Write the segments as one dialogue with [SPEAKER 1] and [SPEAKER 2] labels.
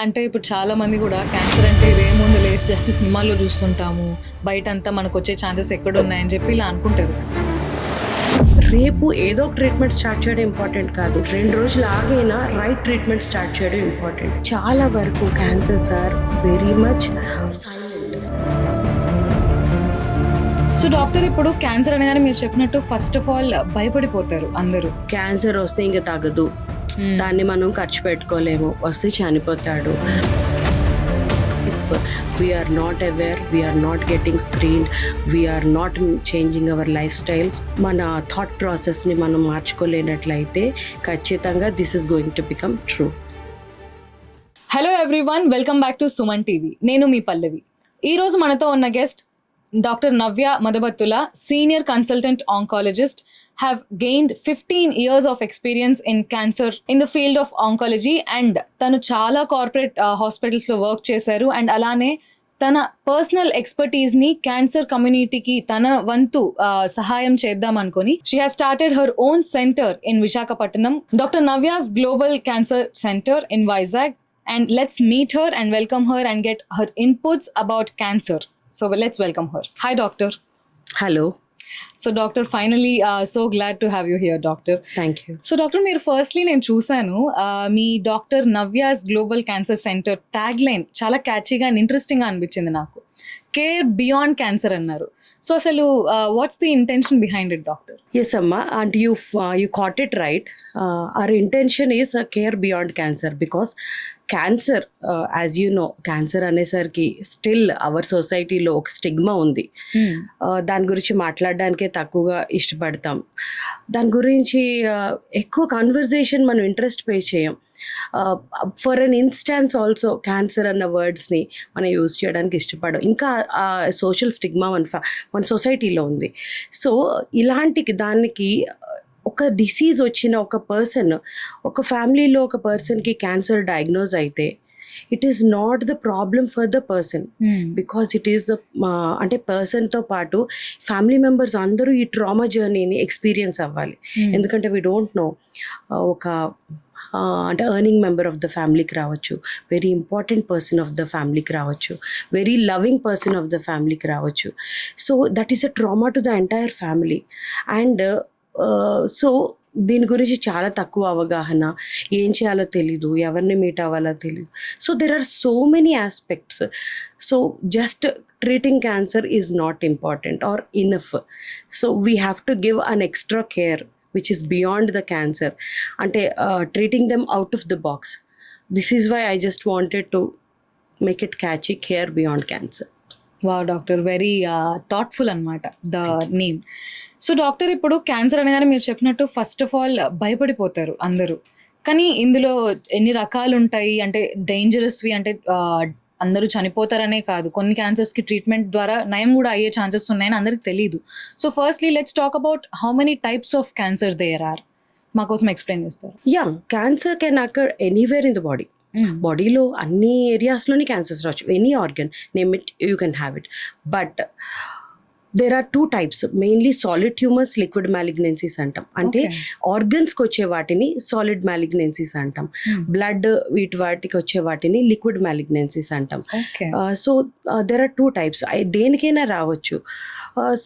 [SPEAKER 1] అంటే ఇప్పుడు చాలా మంది కూడా క్యాన్సర్ అంటే ఇదేముంది లేసి జస్ట్ సినిమాల్లో చూస్తుంటాము, బయటంతా మనకొచ్చే ఛాన్సెస్ ఎక్కడున్నాయని చెప్పి ఇలా అనుకుంటారు.
[SPEAKER 2] రేపు ఏదో ఒక ట్రీట్మెంట్ స్టార్ట్ చేయడం ఇంపార్టెంట్ కాదు, 2 రోజులు ఆగైనా రైట్ ట్రీట్మెంట్ స్టార్ట్ చేయడం ఇంపార్టెంట్. చాలా వరకు cancers are very much silent.
[SPEAKER 1] So doctor, ఇప్పుడు క్యాన్సర్ అనగానే మీరు చెప్పినట్టు ఫస్ట్ ఆఫ్ ఆల్ భయపడిపోతారు అందరూ.
[SPEAKER 2] క్యాన్సర్ వస్తే ఇంకా తగ్గదు, దాన్ని మనం ఖర్చు పెట్టుకోలేము, వస్తే చనిపోతాడు. If we're not aware, we're not getting screened, we're not changing our lifestyles, మన థాట్ ప్రాసెస్ని మనం మార్చుకోలేనట్లయితే ఖచ్చితంగా this is going to become true.
[SPEAKER 1] Hello everyone, welcome back to Suman TV. నేను మీ పల్లవి. ఈ రోజు మనతో ఉన్న guest doctor Navya Madabathula, senior consultant oncologist, have gained 15 years of experience in cancer in the field of oncology, and తను చాలా కార్పొరేట్ హాస్పిటల్స్ లో work చేశారు. అండ్ అలానే తన పర్సనల్ ఎక్స్పర్టీస్ ని క్యాన్సర్ కమ్యూనిటీకి తన వంతు సహాయం చేద్దాం అనుకుని she has started her own centre in Visakhapatnam, doctor Navya's global cancer centre in Vizag. And let's meet her and welcome her and get her inputs about cancer. So let's welcome her. Hi, doctor.
[SPEAKER 2] Hello.
[SPEAKER 1] So doctor, finally so glad to have you here, doctor.
[SPEAKER 2] Thank you.
[SPEAKER 1] So doctor, మీరు firstly నేను చూశాను మీ doctor Navya's global cancer centre tagline చాలా క్యాచీగా and ఇంట్రెస్టింగ్గా అనిపించింది నాకు. Care beyond cancer అన్నారు. సో అసలు what's the intention behind it, doctor?
[SPEAKER 2] Yes, Amma, and you caught it right. Our intention is a care beyond cancer, because cancer, as you know, cancer అనేసరికి still hour సొసైటీలో ఒక stigma ఉంది. దాని గురించి మాట్లాడడానికే తక్కువగా ఇష్టపడతాం. దాని గురించి ఎక్కువ కన్వర్జేషన్ మనం ఇంట్రెస్ట్ పే చేయం. For an instance also cancer అన్న వర్డ్స్ని మనం యూజ్ చేయడానికి ఇష్టపడం. ఇంకా సోషల్ స్టిగ్మా మన సొసైటీలో ఉంది. సో ఇలాంటి దానికి ఒక డిసీజ్ వచ్చిన ఒక పర్సన్, ఒక ఫ్యామిలీలో ఒక పర్సన్కి క్యాన్సర్ డయాగ్నోజ్ అయితే it is not the problem for the person, because it is అంటే పర్సన్తో పాటు ఫ్యామిలీ మెంబర్స్ అందరూ ఈ ట్రామా జర్నీని ఎక్స్పీరియన్స్ అవ్వాలి. ఎందుకంటే వీ డోంట్ నో, ఒక అంటే ఎర్నింగ్ మెంబర్ ఆఫ్ ద ఫ్యామిలీకి రావచ్చు, very important person of the ఫ్యామిలీకి రావచ్చు, very loving person of the ఫ్యామిలీకి రావచ్చు. So that is a trauma to the entire family. And so దీని గురించి చాలా తక్కువ అవగాహన, ఏం చేయాలో తెలీదు, ఎవరిని మీట్ అవ్వాలో తెలీదు. So there are so many aspects. So just treating cancer is not important or enough. So we have to give an extra care which is beyond the cancer, ante treating them out of the box. This is why I just wanted to make it catchy, care beyond cancer.
[SPEAKER 1] Wow doctor, very thoughtful అనమాట the name. So doctor, ఇప్పుడు cancer అనగానే మీరు చెప్పినట్టు first of all భయపడిపోతారు అందరూ. కానీ ఇందులో ఎన్ని రకాలు ఉంటాయి, అంటే డేంజరస్వి, అంటే అందరూ చనిపోతారనే కాదు, కొన్ని క్యాన్సర్స్కి ట్రీట్మెంట్ ద్వారా నయం కూడా అయ్యే ఛాన్సెస్ ఉన్నాయని అందరికి తెలియదు. So firstly let's talk about how many types of cancer there are. మా కోసం ఎక్స్ప్లెయిన్ చేస్తారు?
[SPEAKER 2] Yeah, cancer can occur anywhere in the body. బాడీలో అన్ని ఏరియాస్లోని క్యాన్సర్స్ రావచ్చు, any organ name it, you can have it. But there are 2 types, mainly solid tumors, liquid malignancies అంటాం. అంటే ఆర్గన్స్కి వచ్చే వాటిని సాలిడ్ మ్యాలిగ్నెన్సీస్ అంటాం, బ్లడ్ వాటికి వచ్చే వాటిని లిక్విడ్ మ్యాలిగ్నెన్సీస్ అంటాం. సో దెర్ ఆర్ 2 types, దేనికైనా రావచ్చు.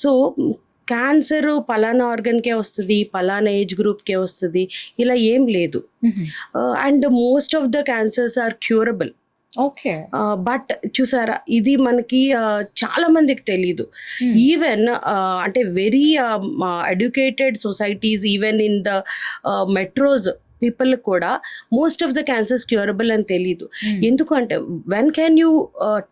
[SPEAKER 2] సో క్యాన్సర్ పలానా ఆర్గన్కే వస్తుంది, పలానా ఏజ్ గ్రూప్కే వస్తుంది, ఇలా ఏం లేదు. And most of the cancers are curable.
[SPEAKER 1] Okay,
[SPEAKER 2] but చూసారా, ఇది మనకి చాలా మందికి తెలీదు. ఈవెన్ అంటే very educated societies, even in the metros people కూడా most of the cancers curable అని తెలీదు. ఎందుకంటే when can you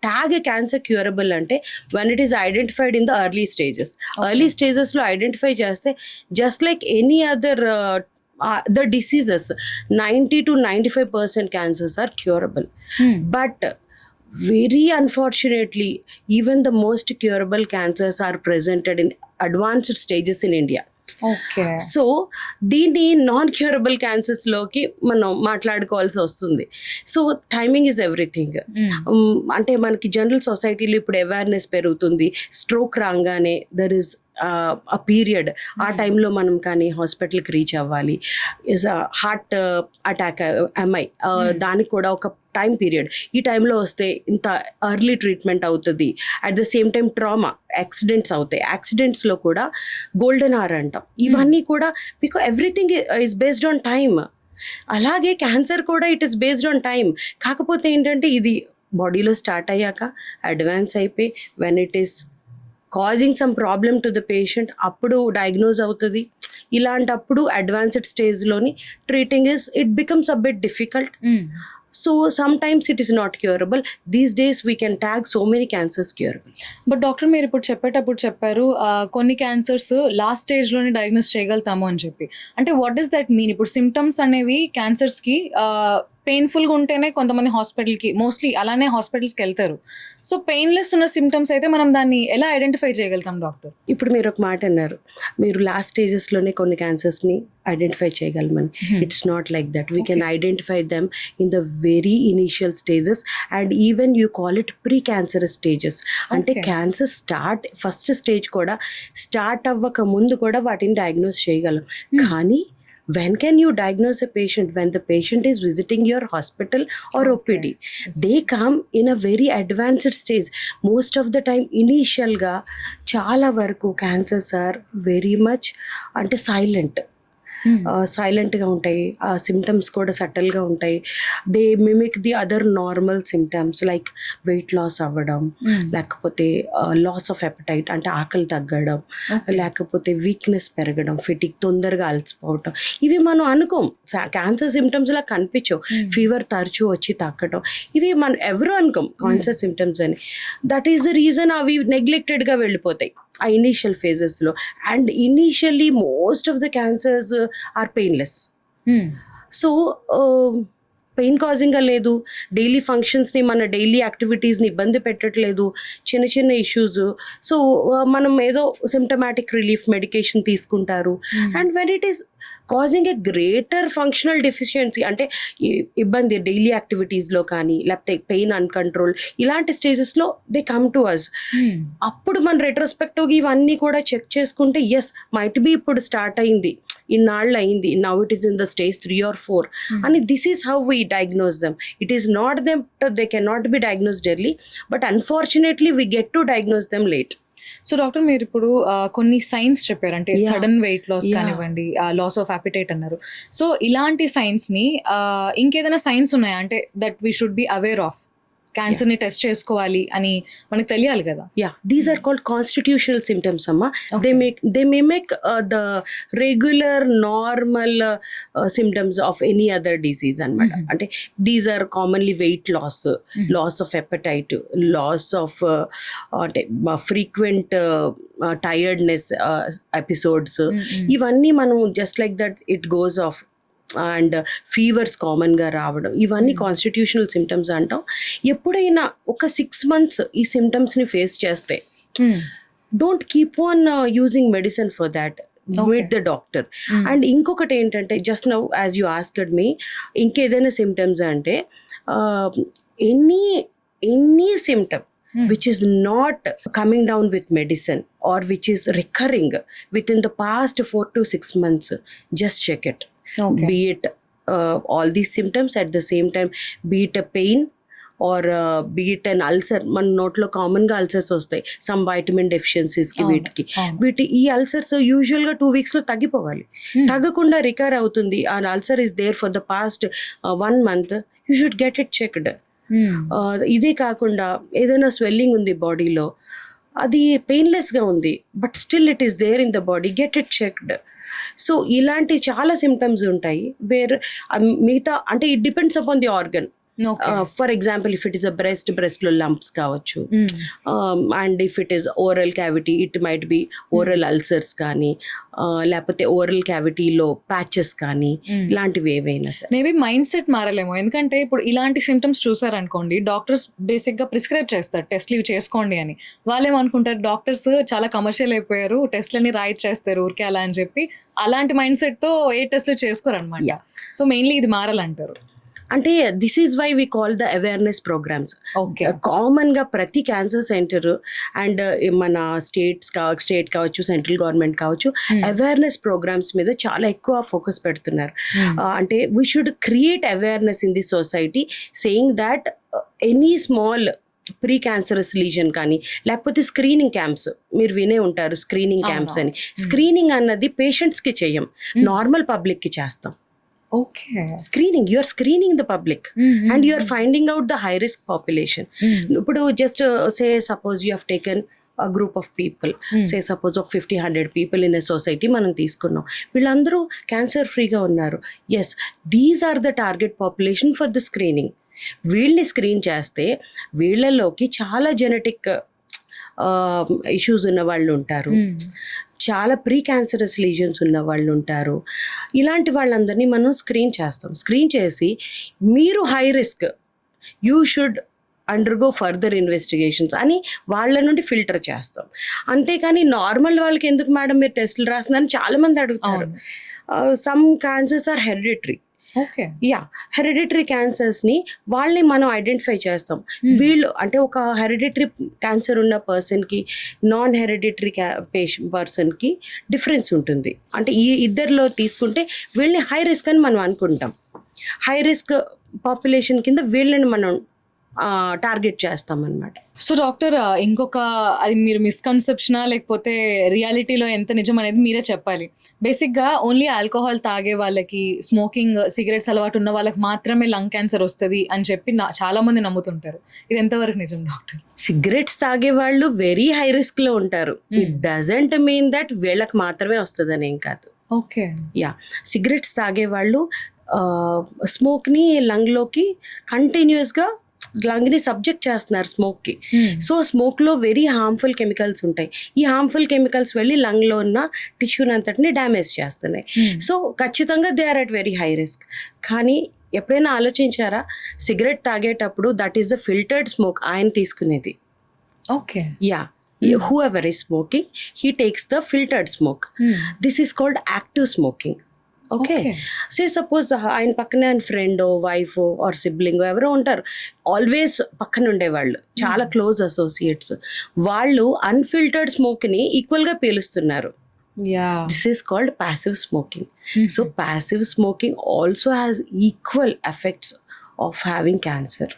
[SPEAKER 2] tag a cancer curable అంటే when it is identified in the early stages. Early స్టేజెస్లో ఐడెంటిఫై చేస్తే just like any other the diseases, 90 to 95% cancers are curable. But very unfortunately, even the most curable cancers are presented in advanced stages in India.
[SPEAKER 1] Okay,
[SPEAKER 2] so దీన్ని non curable క్యాన్సర్స్లోకి మనం మాట్లాడుకోవాల్సి వస్తుంది. So timing is everything. అంటే మనకి general సొసైటీలో ఇప్పుడు awareness పెరుగుతుంది. Stroke రాగానే there is ఆ పీరియడ్, ఆ టైంలో మనం కానీ హాస్పిటల్కి రీచ్ అవ్వాలి. హార్ట్ అటాక్ ఎంఐ, దానికి కూడా ఒక టైం పీరియడ్, ఈ టైంలో వస్తే ఇంత ఎర్లీ ట్రీట్మెంట్ అవుతుంది. At the same time trauma, accidents అవుతాయి, యాక్సిడెంట్స్లో కూడా గోల్డెన్ అవర్ అంటాం. ఇవన్నీ కూడా because everything is based on time. అలాగే క్యాన్సర్ కూడా it is based on time. కాకపోతే ఏంటంటే ఇది బాడీలో స్టార్ట్ అయ్యాక అడ్వాన్స్ అయిపోయి when it is causing some problem to the patient అప్పుడు డయాగ్నోజ్ అవుతుంది. ఇలాంటప్పుడు అడ్వాన్స్డ్ స్టేజ్లోని treating it becomes a bit difficult. So sometimes it is not curable. These days we can tag so many cancers curable.
[SPEAKER 1] But doctor మీరు ఇప్పుడు చెప్పేటప్పుడు చెప్పారు కొన్ని cancers last స్టేజ్లోనే డయాగ్నోస్ చేయగలుగుతాము అని చెప్పి. అంటే వాట్ డస్ దట్ మీన్? ఇప్పుడు సిమ్టమ్స్ అనేవి క్యాన్సర్స్కి పెయిన్ఫుల్గా ఉంటేనే కొంతమంది హాస్పిటల్కి, మోస్ట్లీ అలానే హాస్పిటల్స్కి వెళ్తారు. సో పెయిన్లెస్ ఉన్న సిమ్టమ్స్ అయితే మనం దాన్ని ఎలా ఐడెంటిఫై చేయగలుగుతాం డాక్టర్?
[SPEAKER 2] ఇప్పుడు మీరు ఒక మాట అన్నారు, మీరు లాస్ట్ స్టేజెస్లోనే కొన్ని క్యాన్సర్స్ని ఐడెంటిఫై చేయగలమని. It's not like that. We can identify them in the very initial stages and even you call it pre cancerous stages. అంటే క్యాన్సర్ ఫస్ట్ స్టేజ్ కూడా స్టార్ట్ అవ్వక ముందు కూడా వాటిని డయాగ్నోస్ చేయగలం. కానీ when can you diagnose a patient? When the patient is visiting your hospital or OPD. They come in a very advanced stage. Most of the time initial ga chala varaku cancers are very much ante silent. సైలెంట్గా ఉంటాయి, ఆ symptoms కూడా సటిల్గా ఉంటాయి. They mimic the other normal symptoms like weight loss అవ్వడం, లేకపోతే loss of appetite అంటే ఆకలి తగ్గడం, లేకపోతే వీక్నెస్ పెరగడం, ఫిటిక్, తొందరగా అలసిపోవటం. ఇవి మనం అనుకోం, క్యాన్సర్ సిమ్టమ్స్ లా కనిపించవు. ఫీవర్ తరచూ వచ్చి తగ్గడం, ఇవి మనం ఎవరు అనుకోం క్యాన్సర్ సిమ్టమ్స్ అని. దట్ ఈస్ ద రీజన్ అవి నెగ్లెక్టెడ్గా వెళ్ళిపోతాయి ఆ ఇనీషియల్ ఫేజెస్లో. And initially most of the cancers are painless. So pain కాజింగ్గా లేదు, డైలీ ఫంక్షన్స్ని, మన డైలీ యాక్టివిటీస్ని ఇబ్బంది పెట్టట్లేదు, చిన్న చిన్న ఇష్యూస్. సో మనం ఏదో సిమ్టమాటిక్ రిలీఫ్ మెడికేషన్ తీసుకుంటారు. And when it is causing a greater functional deficiency అంటే ఇబ్బంది డైలీ యాక్టివిటీస్లో కానీ, లేకపోతే పెయిన్ అన్కంట్రోల్, ఇలాంటి స్టేజెస్లో దే కమ్ టు అస్. అప్పుడు మన రెట్రోస్పెక్టివ్గా ఇవన్నీ కూడా చెక్ చేసుకుంటే ఎస్ మైట్ బి ఇప్పుడు స్టార్ట్ అయింది, ఇన్నాళ్ళు అయింది, now it is in the stage 3 or 4 అని. This is how we diagnose them. It is not them, they cannot be diagnosed early, but unfortunately we get to diagnose them late.
[SPEAKER 1] So doctor మీరు ఇప్పుడు కొన్ని signs చెప్పారు, అంటే sudden weight loss కానివ్వండి, loss of appetite అన్నారు. So ఇలాంటి సైన్స్ని ఇంకేదైనా సైన్స్ ఉన్నాయా అంటే that we should be aware of? క్యాన్సర్ని టెస్ట్ చేసుకోవాలి అని మనకు తెలియాలి కదా.
[SPEAKER 2] These are called constitutional symptoms అమ్మా. They mimic the regular normal symptoms of any other disease అనమాట. అంటే these are commonly weight loss, loss of appetite, loss of అంటే ఫ్రీక్వెంట్ టైర్డ్నెస్ ఎపిసోడ్స్. ఇవన్నీ మనం just like that it goes off. And fevers కామన్గా రావడం, ఇవన్నీ constitutional symptoms అంటాం. ఎప్పుడైనా ఒక 6 months ఈ సిమ్టమ్స్ని ఫేస్ చేస్తే don't keep on using medicine for that, with the doctor. And ఇంకొకటి ఏంటంటే just now as you asked me ఇంకేదైనా సిమ్టమ్స్ అంటే any symptom which is not coming down with medicine or which is recurring within the past 4 to 6 months, just check it. Be it all these symptoms at the same time, be it a pain or be it an ulcer. మన నోట్లో కామన్గా ulcers వస్తాయి some vitamin డెఫిషియన్సీస్కి, వీటి ఈ ulcers యూజువల్గా 2 weeksలో తగ్గిపోవాలి. తగ్గకుండా recover అవుతుంది. ఆ ulcer is there for the past 1 month, you should get it checked. ఇదే కాకుండా ఏదైనా స్వెల్లింగ్ ఉంది బాడీలో, అది పెయిన్లెస్గా ఉంది but still it is there in the body, get it checked. So ఇలాంటి చాలా సిమ్టమ్స్ ఉంటాయి వేర్ మిగతా అంటే it depends upon the organ. For example if it is a బ్రెస్ట్లో లంప్స్ కావచ్చు, and if it is oral cavity it might be oral ulcers కానీ, లేకపోతే oral క్యావిటీలో patches కానీ, ఇలాంటివి ఏవైనా సరే.
[SPEAKER 1] మేబీ మైండ్ సెట్ మారలేమో, ఎందుకంటే ఇప్పుడు ఇలాంటి సిమ్టమ్స్ చూసారనుకోండి డాక్టర్స్ బేసిక్గా ప్రిస్క్రైబ్ చేస్తారు టెస్ట్లు ఇవి చేసుకోండి అని. వాళ్ళేమనుకుంటారు డాక్టర్స్ చాలా కమర్షియల్ అయిపోయారు, టెస్ట్లని రాయిచ్చేస్తారు ఊరికే అలా అని చెప్పి అలాంటి మైండ్ సెట్తో ఏ టెస్ట్లు చేసుకోరు అనమాట. సో మెయిన్లీ ఇది మారాలంటారు.
[SPEAKER 2] అంటే this is why we call the awareness programmes.
[SPEAKER 1] Okay.
[SPEAKER 2] కామన్గా ప్రతి క్యాన్సర్ సెంటర్ అండ్ మన స్టేట్ కావచ్చు, సెంట్రల్ గవర్నమెంట్ కావచ్చు, అవేర్నెస్ ప్రోగ్రామ్స్ మీద చాలా ఎక్కువ ఫోకస్ పెడుతున్నారు. అంటే we should create awareness in the society saying that any small precancerous lesion కానీ, లేకపోతే స్క్రీనింగ్ క్యాంప్స్ మీరు వినే ఉంటారు, స్క్రీనింగ్ క్యాంప్స్ అని. స్క్రీనింగ్ అన్నది పేషెంట్స్కి చేయం, నార్మల్ పబ్లిక్కి చేస్తాం.
[SPEAKER 1] Okay.
[SPEAKER 2] Screening, you are screening the public and you are finding out the high risk population. ఇప్పుడు just say suppose you have taken a group of people, say suppose of 50-100 people in a society మనం తీసుకున్నాం, వీళ్ళందరూ cancer ఫ్రీగా ఉన్నారు. Yes, these are the target population for the screening. వీళ్ళని screen చేస్తే వీళ్ళలోకి చాలా జెనెటిక్ ఇష్యూస్ ఉన్న వాళ్ళు ఉంటారు, చాలా ప్రీ క్యాన్సరస్ లీజన్స్ ఉన్న వాళ్ళు ఉంటారు. ఇలాంటి వాళ్ళందరినీ మనం స్క్రీన్ చేస్తాం. స్క్రీన్ చేసి మీరు high risk, you should undergo further investigations అని వాళ్ళ నుండి ఫిల్టర్ చేస్తాం. అంతేకాని నార్మల్ వాళ్ళకి ఎందుకు మేడం మీరు టెస్టులు రాస్తున్నారని చాలా మంది అడుగుతారు. Some cancers are hereditary.
[SPEAKER 1] Okay.
[SPEAKER 2] Yeah, hereditary క్యాన్సర్స్ని వాళ్ళని మనం ఐడెంటిఫై చేస్తాం. వీళ్ళు అంటే ఒక హెరిడిటరీ క్యాన్సర్ ఉన్న పర్సన్కి, నాన్ హెరిడిటరీ పర్సన్కి డిఫరెన్స్ ఉంటుంది. అంటే ఈ ఇద్దరిలో తీసుకుంటే వీళ్ళని హై రిస్క్ అని మనం అనుకుంటాం. హై రిస్క్ పాపులేషన్ కింద వీళ్ళని మనం టార్గెట్ చేస్తాం అన్నమాట.
[SPEAKER 1] సో డాక్టర్, ఇంకొక అది మీరు మిస్కన్సెప్షనా లేకపోతే రియాలిటీలో ఎంత నిజం అనేది మీరే చెప్పాలి. బేసిక్గా ఓన్లీ ఆల్కహాల్ తాగే వాళ్ళకి, స్మోకింగ్ సిగరెట్స్ అలవాటు ఉన్న వాళ్ళకి మాత్రమే లంగ్ క్యాన్సర్ వస్తుంది అని చెప్పి చాలా మంది నమ్ముతుంటారు. ఇది ఎంతవరకు నిజం డాక్టర్?
[SPEAKER 2] సిగరెట్స్ తాగే వాళ్ళు వెరీ హై రిస్క్ లో ఉంటారు. ఇట్ డజంట్ మీన్ దట్ వీళ్ళకి మాత్రమే వస్తుంది అని ఏం కాదు.
[SPEAKER 1] ఓకే.
[SPEAKER 2] యా, సిగరెట్స్ తాగే వాళ్ళు స్మోక్ని లంగ్లోకి కంటిన్యూస్గా లంగ్ని సబ్జెక్ట్ చేస్తున్నారు స్మోక్కి. సో స్మోక్లో వెరీ హార్మ్ఫుల్ కెమికల్స్ ఉంటాయి. ఈ హార్మ్ఫుల్ కెమికల్స్ వెళ్ళి లంగ్లో ఉన్న టిష్యూని అంతటిని డ్యామేజ్ చేస్తున్నాయి. సో ఖచ్చితంగా they are at very high risk. కానీ ఎప్పుడైనా ఆలోచించారా, సిగరెట్ తాగేటప్పుడు that is the filtered smoke ఆయన తీసుకునేది.
[SPEAKER 1] Okay.
[SPEAKER 2] Yeah, whoever is smoking, he takes the filtered smoke. This is called active smoking. Okay. Say suppose ఆయన పక్కనే ఆయన ఫ్రెండ్, వైఫ్ ఆర్ సిబ్లింగ్ ఎవరో ఉంటారు, ఆల్వేస్ పక్కన ఉండేవాళ్ళు, చాలా క్లోజ్ అసోసియేట్స్, వాళ్ళు అన్ఫిల్టర్డ్ స్మోక్ని ఈక్వల్గా పీలుస్తున్నారు. This is called passive smoking. So passive smoking also has equal effects of having cancer.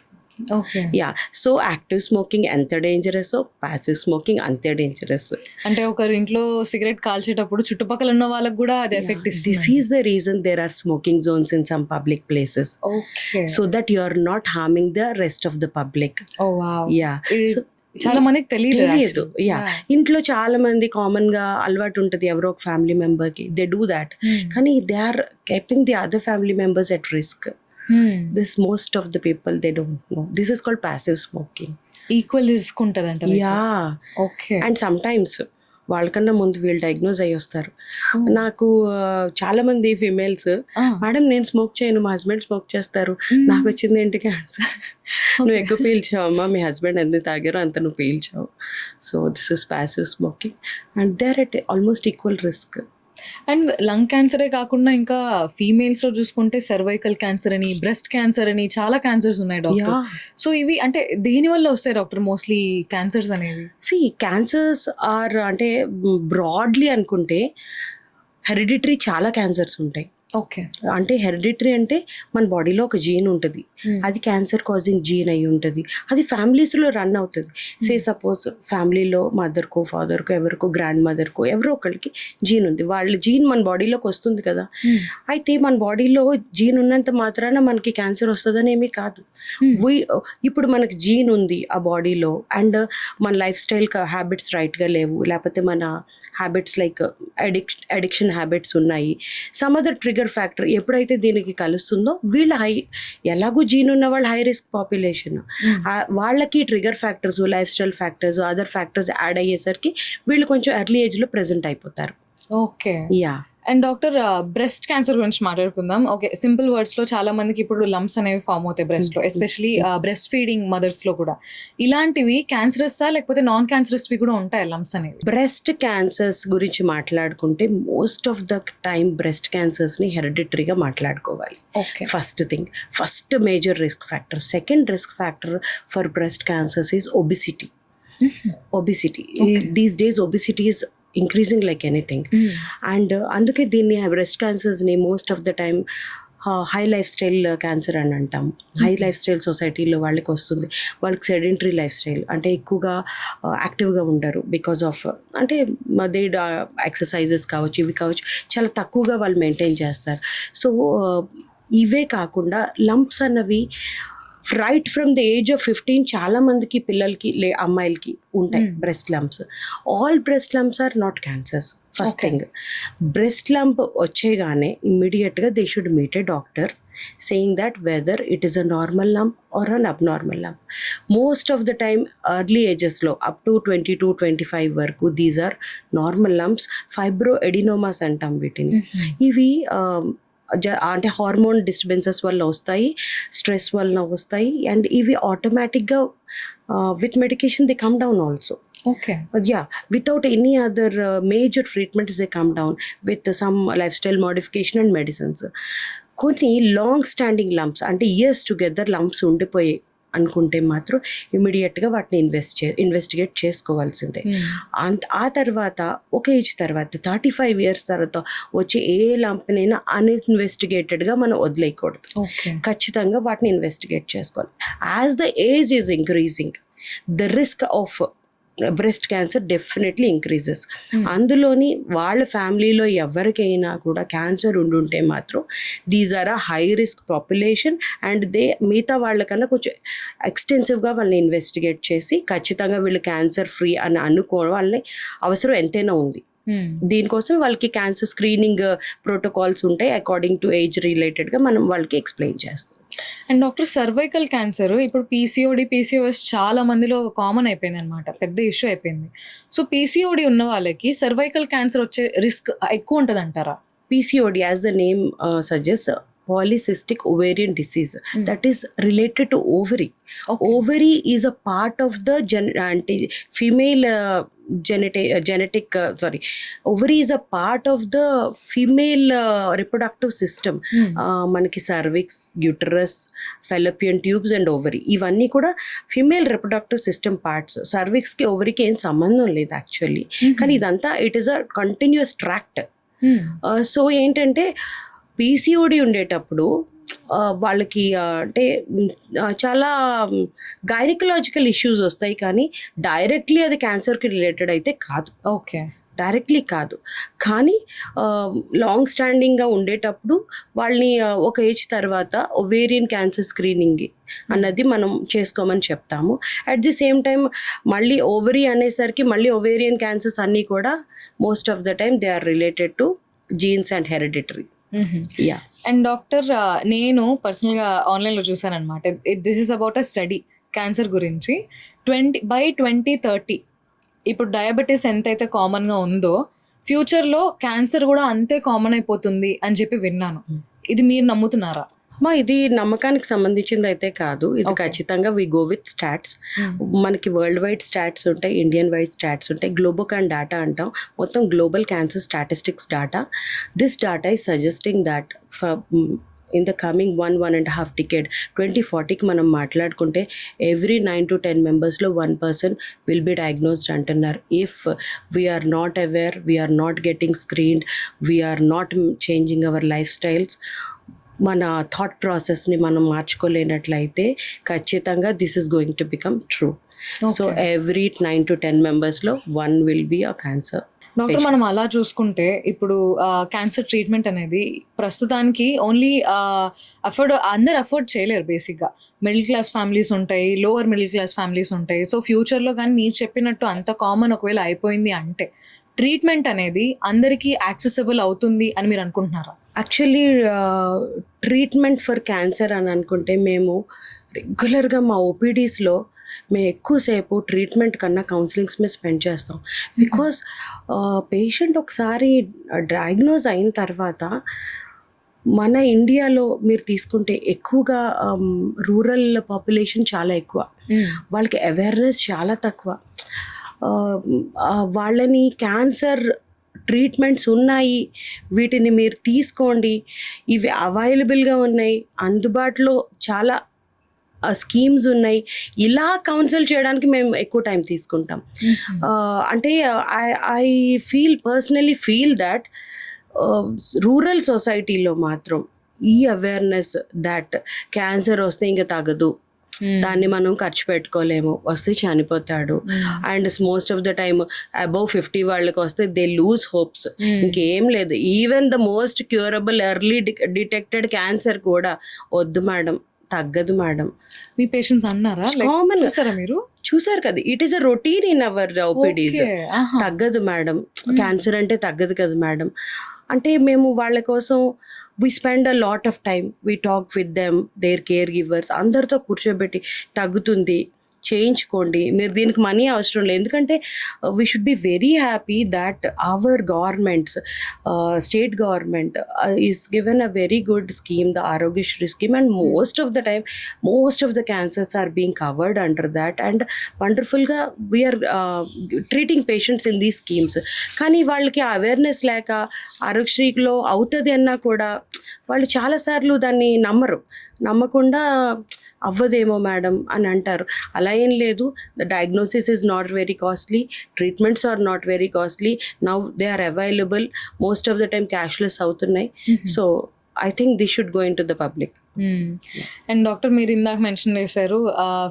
[SPEAKER 1] Okay.
[SPEAKER 2] Yeah, so active smoking ఎంత డేంజరస్, ప్యాసివ్ స్మోకింగ్ అంతే dangerous.
[SPEAKER 1] అంటే ఒకరి ఇంట్లో సిగరెట్ కాల్చేటప్పుడు చుట్టుపక్కల ఉన్న వాళ్ళకి కూడా అది ఎఫెక్ట్ ఇస్తుంది.
[SPEAKER 2] This is the reason there are smoking zones in some public places, so that you are not harming the rest of the public.
[SPEAKER 1] Oh wow.
[SPEAKER 2] Yeah,
[SPEAKER 1] చాలా మందికి తెలియదు.
[SPEAKER 2] యా, ఇంట్లో చాలా మంది కామన్ గా అలవాటు ఉంటుంది ఎవరో ఒక ఫ్యామిలీ మెంబర్ కి, దే డూ దాట్, కానీ they are keeping the other family members at risk. This most of the people they don't know. This is called passive smoking.
[SPEAKER 1] Equal risk ఉంటదంట.
[SPEAKER 2] Yeah.
[SPEAKER 1] Okay.
[SPEAKER 2] And sometimes వాళ్ళకన్నా ముందు వీళ్ళు diagnose అయ్యి వస్తారు. నాకు చాలా మంది ఫిమేల్స్, మేడం నేను స్మోక్ చేయను, మా హస్బెండ్ స్మోక్ చేస్తారు, నాకు వచ్చింది ఏంటి క్యాన్సర్. నువ్వు ఎక్కువ పీల్చావమ్మా, మీ హస్బెండ్ ఎంత తాగారో అంత నువ్వు పీల్చావు. So this is passive smoking and they are at almost equal risk.
[SPEAKER 1] And lung క్యాన్సరే కాకుండా ఇంకా ఫీమేల్స్ లో చూసుకుంటే సర్వైకల్ క్యాన్సర్ అని, బ్రెస్ట్ క్యాన్సర్ అని చాలా క్యాన్సర్స్ ఉన్నాయి డాక్టర్. సో ఇవి అంటే దేని వల్ల వస్తాయి డాక్టర్ మోస్ట్లీ క్యాన్సర్స్ అనేవి?
[SPEAKER 2] క్యాన్సర్స్ ఆర్ అంటే బ్రాడ్లీ అనుకుంటే హెరిడిటరీ చాలా క్యాన్సర్స్ ఉంటాయి.
[SPEAKER 1] ఓకే.
[SPEAKER 2] అంటే హెరిడిటరీ అంటే మన బాడీలో ఒక జీన్ ఉంటుంది, అది క్యాన్సర్ కాజింగ్ జీన్ అయి ఉంటుంది, అది ఫ్యామిలీస్లో రన్ అవుతుంది. సే సపోజ్ ఫ్యామిలీలో మదర్కో, ఫాదర్కో, ఎవరికో, గ్రాండ్ మదర్కో ఎవరో ఒకరికి జీన్ ఉంది, వాళ్ళ జీన్ మన బాడీలోకి వస్తుంది కదా. అయితే మన బాడీలో జీన్ ఉన్నంత మాత్రాన మనకి క్యాన్సర్ వస్తుందని ఏమీ కాదు. ఇప్పుడు మనకి జీన్ ఉంది ఆ బాడీలో అండ్ మన లైఫ్ స్టైల్ హ్యాబిట్స్ రైట్గా లేవు, లేకపోతే మన హ్యాబిట్స్ లైక్ అడిక్షన్ హ్యాబిట్స్ ఉన్నాయి, సమ్ అదర్ ట్రిగర్ ఫ్యాక్టర్ ఎప్పుడైతే దీనికి కలుస్తుందో వీళ్ళ ఎలాగూ జీన్ ఉన్న వాళ్ళు హై రిస్క్ పాపులేషన్, వాళ్ళకి trigger factors, life style factors, other factors add అయ్యేసరికి వీళ్ళు కొంచెం ఎర్లీ ఏజ్లో ప్రెజెంట్ అయిపోతారు.
[SPEAKER 1] Okay.
[SPEAKER 2] Yeah.
[SPEAKER 1] And doctor breast cancer గురించి మాట్లాడుకుందాం. ఓకే, సింపుల్ వర్డ్స్ లో చాలా మందికి ఇప్పుడు లంప్స్ అనేవి ఫామ్ అవుతాయి బ్రెస్ట్ లో, ఎస్పెషలీ బ్రెస్ట్ ఫీడింగ్ మదర్స్ లో కూడా. ఇలాంటివి క్యాన్సరస్ లేకపోతే నాన్ క్యాన్సరస్ కూడా ఉంటాయి లంప్స్ అనేవి?
[SPEAKER 2] బ్రెస్ట్ క్యాన్సర్స్ గురించి మాట్లాడుకుంటే most of the time breast క్యాన్సర్స్ని హెరిడిటరీగా మాట్లాడుకోవాలి.
[SPEAKER 1] Okay,
[SPEAKER 2] first major risk factor. Second risk factor for breast cancers is obesity. These days obesity is increasing like anything. And అందుకే దీన్ని బ్రెస్ట్ క్యాన్సర్స్ని most of the time high lifestyle cancer అని అంటాం. High life style సొసైటీలో వాళ్ళకి వస్తుంది. వాళ్ళకి sedentary life style అంటే ఎక్కువగా యాక్టివ్గా ఉండరు బికాజ్ ఆఫ్ అంటే దే ఎక్సర్సైజెస్ కావచ్చు, ఇవి కావచ్చు, చాలా తక్కువగా వాళ్ళు మెయింటైన్ చేస్తారు. సో ఇవే కాకుండా లంప్స్ అన్నవి right from the age of 15 చాలా మందికి పిల్లలకి అమ్మాయిలకి ఉంటాయి breast lumps. All breast lumps are not cancers. First thing, breast lump వచ్చేగానే ఇమ్మీడియట్గా they should meet a doctor saying that whether it is a normal lump or an abnormal lump. Most of the time early ages lo up to 22-25 వరకు these are normal lumps. Fibroadenomas అంటాం వీటిని. ఇవి అంటే hormone disturbances వల్ల వస్తాయి, stress వల్ల వస్తాయి, and ఇవి ఆటోమేటిక్గా with medication they come down also.
[SPEAKER 1] Okay.
[SPEAKER 2] Yeah, without any other major treatment they come down with some lifestyle modification and medicines. కొన్ని లాంగ్ స్టాండింగ్ లంప్స్ అంటే ఇయర్స్ టుగెదర్ లంప్స్ ఉండిపోయి అనుకుంటే మాత్రం ఇమీడియట్గా వాటిని ఇన్వెస్టిగేట్ చేసుకోవాల్సిందే. ఆ తర్వాత ఒక ఏజ్ తర్వాత 35 years తర్వాత వచ్చే ఏ లంప్నైనా అన్ఇన్వెస్టిగేటెడ్గా మనం వదిలేయకూడదు. ఖచ్చితంగా వాటిని ఇన్వెస్టిగేట్ చేసుకోవాలి. As the age is increasing the risk of breast cancer definitely increases. అందులోని వాళ్ళ ఫ్యామిలీలో ఎవరికైనా కూడా క్యాన్సర్ ఉండుంటే మాత్రం these are a high risk population and మిగతా వాళ్ళకన్నా కొంచెం ఎక్స్టెన్సివ్గా వాళ్ళని ఇన్వెస్టిగేట్ చేసి ఖచ్చితంగా వీళ్ళు క్యాన్సర్ ఫ్రీ అని అనుకోవడం వాళ్ళని అవసరం ఎంతైనా ఉంది. దీనికోసం వాళ్ళకి క్యాన్సర్ స్క్రీనింగ్ ప్రోటోకాల్స్ ఉంటాయి. అకార్డింగ్ టు ఏజ్ రిలేటెడ్గా మనం వాళ్ళకి ఎక్స్ప్లెయిన్ చేస్తాం.
[SPEAKER 1] అండ్ డాక్టర్, సర్వైకల్ క్యాన్సర్ ఇప్పుడు PCOS చాలా మందిలో కామన్ అయిపోయింది అనమాట, పెద్ద ఇష్యూ అయిపోయింది. సో PCOD ఉన్న వాళ్ళకి సర్వైకల్ క్యాన్సర్ వచ్చే రిస్క్ ఎక్కువ ఉంటుంది అంటారా?
[SPEAKER 2] PCOD, as the name suggests, polycystic ovarian disease, that is related to ovary. Ovary is a part of the female ovary is a part of the female reproductive system. మనకి cervix, uterus, fallopian tubes and ovary ఇవన్నీ కూడా female reproductive system parts. సర్విక్స్కి ఓవరీకి ఏం సంబంధం లేదు actually, కానీ ఇదంతా it is a continuous tract. So ఏంటంటే PCOD ఉండేటప్పుడు వాళ్ళకి అంటే చాలా గైనకలాజికల్ ఇష్యూస్ వస్తాయి, కానీ డైరెక్ట్లీ అది క్యాన్సర్కి రిలేటెడ్ అయితే కాదు.
[SPEAKER 1] ఓకే,
[SPEAKER 2] డైరెక్ట్లీ కాదు. కానీ లాంగ్ స్టాండింగ్గా ఉండేటప్పుడు వాళ్ళని ఒక ఏజ్ తర్వాత ఒవేరియన్ క్యాన్సర్ స్క్రీనింగ్ అన్నది మనం చేసుకోమని చెప్తాము. అట్ ది సేమ్ టైం మళ్ళీ ఓవరీ అనేసరికి మళ్ళీ ఒవేరియన్ క్యాన్సర్స్ అన్నీ కూడా most of the time they are related to genes and hereditary.
[SPEAKER 1] And doctor, నేను పర్సనల్గా ఆన్లైన్లో చూసాను అనమాట. This is about a study cancer గురించి. 2030 ఇప్పుడు డయాబెటీస్ ఎంతైతే కామన్గా ఉందో ఫ్యూచర్లో క్యాన్సర్ కూడా అంతే కామన్ అయిపోతుంది అని చెప్పి విన్నాను. ఇది మీరు నమ్ముతున్నారా?
[SPEAKER 2] ఇది నమ్మకానికి సంబంధించింది అయితే కాదు, ఇది ఖచ్చితంగా వి గో విత్ స్టాట్స్. మనకి వరల్డ్ వైడ్ స్టాట్స్ ఉంటాయి, ఇండియన్ వైడ్ స్టాట్స్ ఉంటాయి, గ్లోబోకాన్ డేటా అంటాం, మొత్తం global cancer statistics data. This data is suggesting that in the coming 1.5 decade 2040కి మనం మాట్లాడుకుంటే every 9 to 10 members 1 person will be diagnosed అంటున్నారు. If we're not aware, we're not getting screened, we're not changing our lifestyles, మన thought ప్రాసెస్ని మనం మార్చుకోలేనట్లయితే ఖచ్చితంగా this is going to become true. So every 9 to 10 members 1 will be a cancer.
[SPEAKER 1] Doctor, మనం అలా చూసుకుంటే ఇప్పుడు క్యాన్సర్ ట్రీట్మెంట్ అనేది ప్రస్తుతానికి ఓన్లీ అందరు అఫోర్డ్ చేయలేరు. బేసిక్గా మిడిల్ క్లాస్ ఫ్యామిలీస్ ఉంటాయి, లోవర్ మిడిల్ క్లాస్ ఫ్యామిలీస్ ఉంటాయి. సో ఫ్యూచర్లో కానీ మీరు చెప్పినట్టు అంత కామన్ ఒకవేళ అయిపోయింది అంటే ట్రీట్మెంట్ అనేది అందరికీ యాక్సెసిబుల్ అవుతుంది అని మీరు అనుకుంటున్నారా?
[SPEAKER 2] యాక్చువల్లీ ట్రీట్మెంట్ ఫర్ క్యాన్సర్ అని అనుకుంటే మేము రెగ్యులర్గా మా ఓపీడీస్లో మేము ఎక్కువసేపు ట్రీట్మెంట్ కన్నా కౌన్సిలింగ్స్ మీద స్పెండ్ చేస్తాం. బికాస్ పేషెంట్ ఒకసారి డయాగ్నోజ్ అయిన తర్వాత మన ఇండియాలో మీరు తీసుకుంటే ఎక్కువగా రూరల్ పాపులేషన్ చాలా ఎక్కువ, వాళ్ళకి అవేర్నెస్ చాలా తక్కువ. వాళ్ళని క్యాన్సర్ ట్రీట్మెంట్స్ ఉన్నాయి, వీటిని మీరు తీసుకోండి, ఇవి అవైలబుల్గా ఉన్నాయి, అందుబాటులో చాలా స్కీమ్స్ ఉన్నాయి, ఇలా కౌన్సిల్ చేయడానికి మేము ఎక్కువ టైం తీసుకుంటాం. అంటే I personally feel that rural సొసైటీలో మాత్రం ఈ అవేర్నెస్ దట్ క్యాన్సర్ వస్తే ఇంకా తగ్గదు, దాన్ని మనం ఖర్చు పెట్టుకోలేము, వస్తే చనిపోతాడు, and most of the time above 50 వాళ్ళకి వస్తే దే లూజ్ హోప్స్, ఇంకేం లేదు. Even the most curable early detected cancer కూడా వద్దు మేడం, తగ్గదు మేడం.
[SPEAKER 1] మీ పేషెంట్స్ అన్నారా?
[SPEAKER 2] కామన్
[SPEAKER 1] మీరు
[SPEAKER 2] చూసారు కదా, it is a routine in our OPDs. తగ్గదు మేడం, క్యాన్సర్ అంటే తగ్గదు కదా మేడం. అంటే మేము వాళ్ళ కోసం we spend a lot of time, we talk with them, their caregivers, అందరితో కూర్చోబెట్టి తగ్గుతుంది, చేయించుకోండి, మీరు దీనికి మనీ అవసరం లేదు. ఎందుకంటే we should be very happy that our governments, state government is given a very good scheme, the Aarogyasri scheme, and most of the time most of the cancers are being covered under that, and వండర్ఫుల్గా we're treating patients in these schemes. కానీ వాళ్ళకి awareness లేక ఆరోగ్యశ్రీలో అవుతుంది అన్నా కూడా వాళ్ళు చాలాసార్లు దాన్ని నమ్మకుండా అవ్వదేమో మేడం అని అంటారు. అలా ఏం లేదు, the diagnosis is not very costly, treatments are not very costly, now they are available, most of the time cashless అవుతున్నాయి. So I think this should go into the public.
[SPEAKER 1] And doctor, మీరు ఇందాక mention చేశారు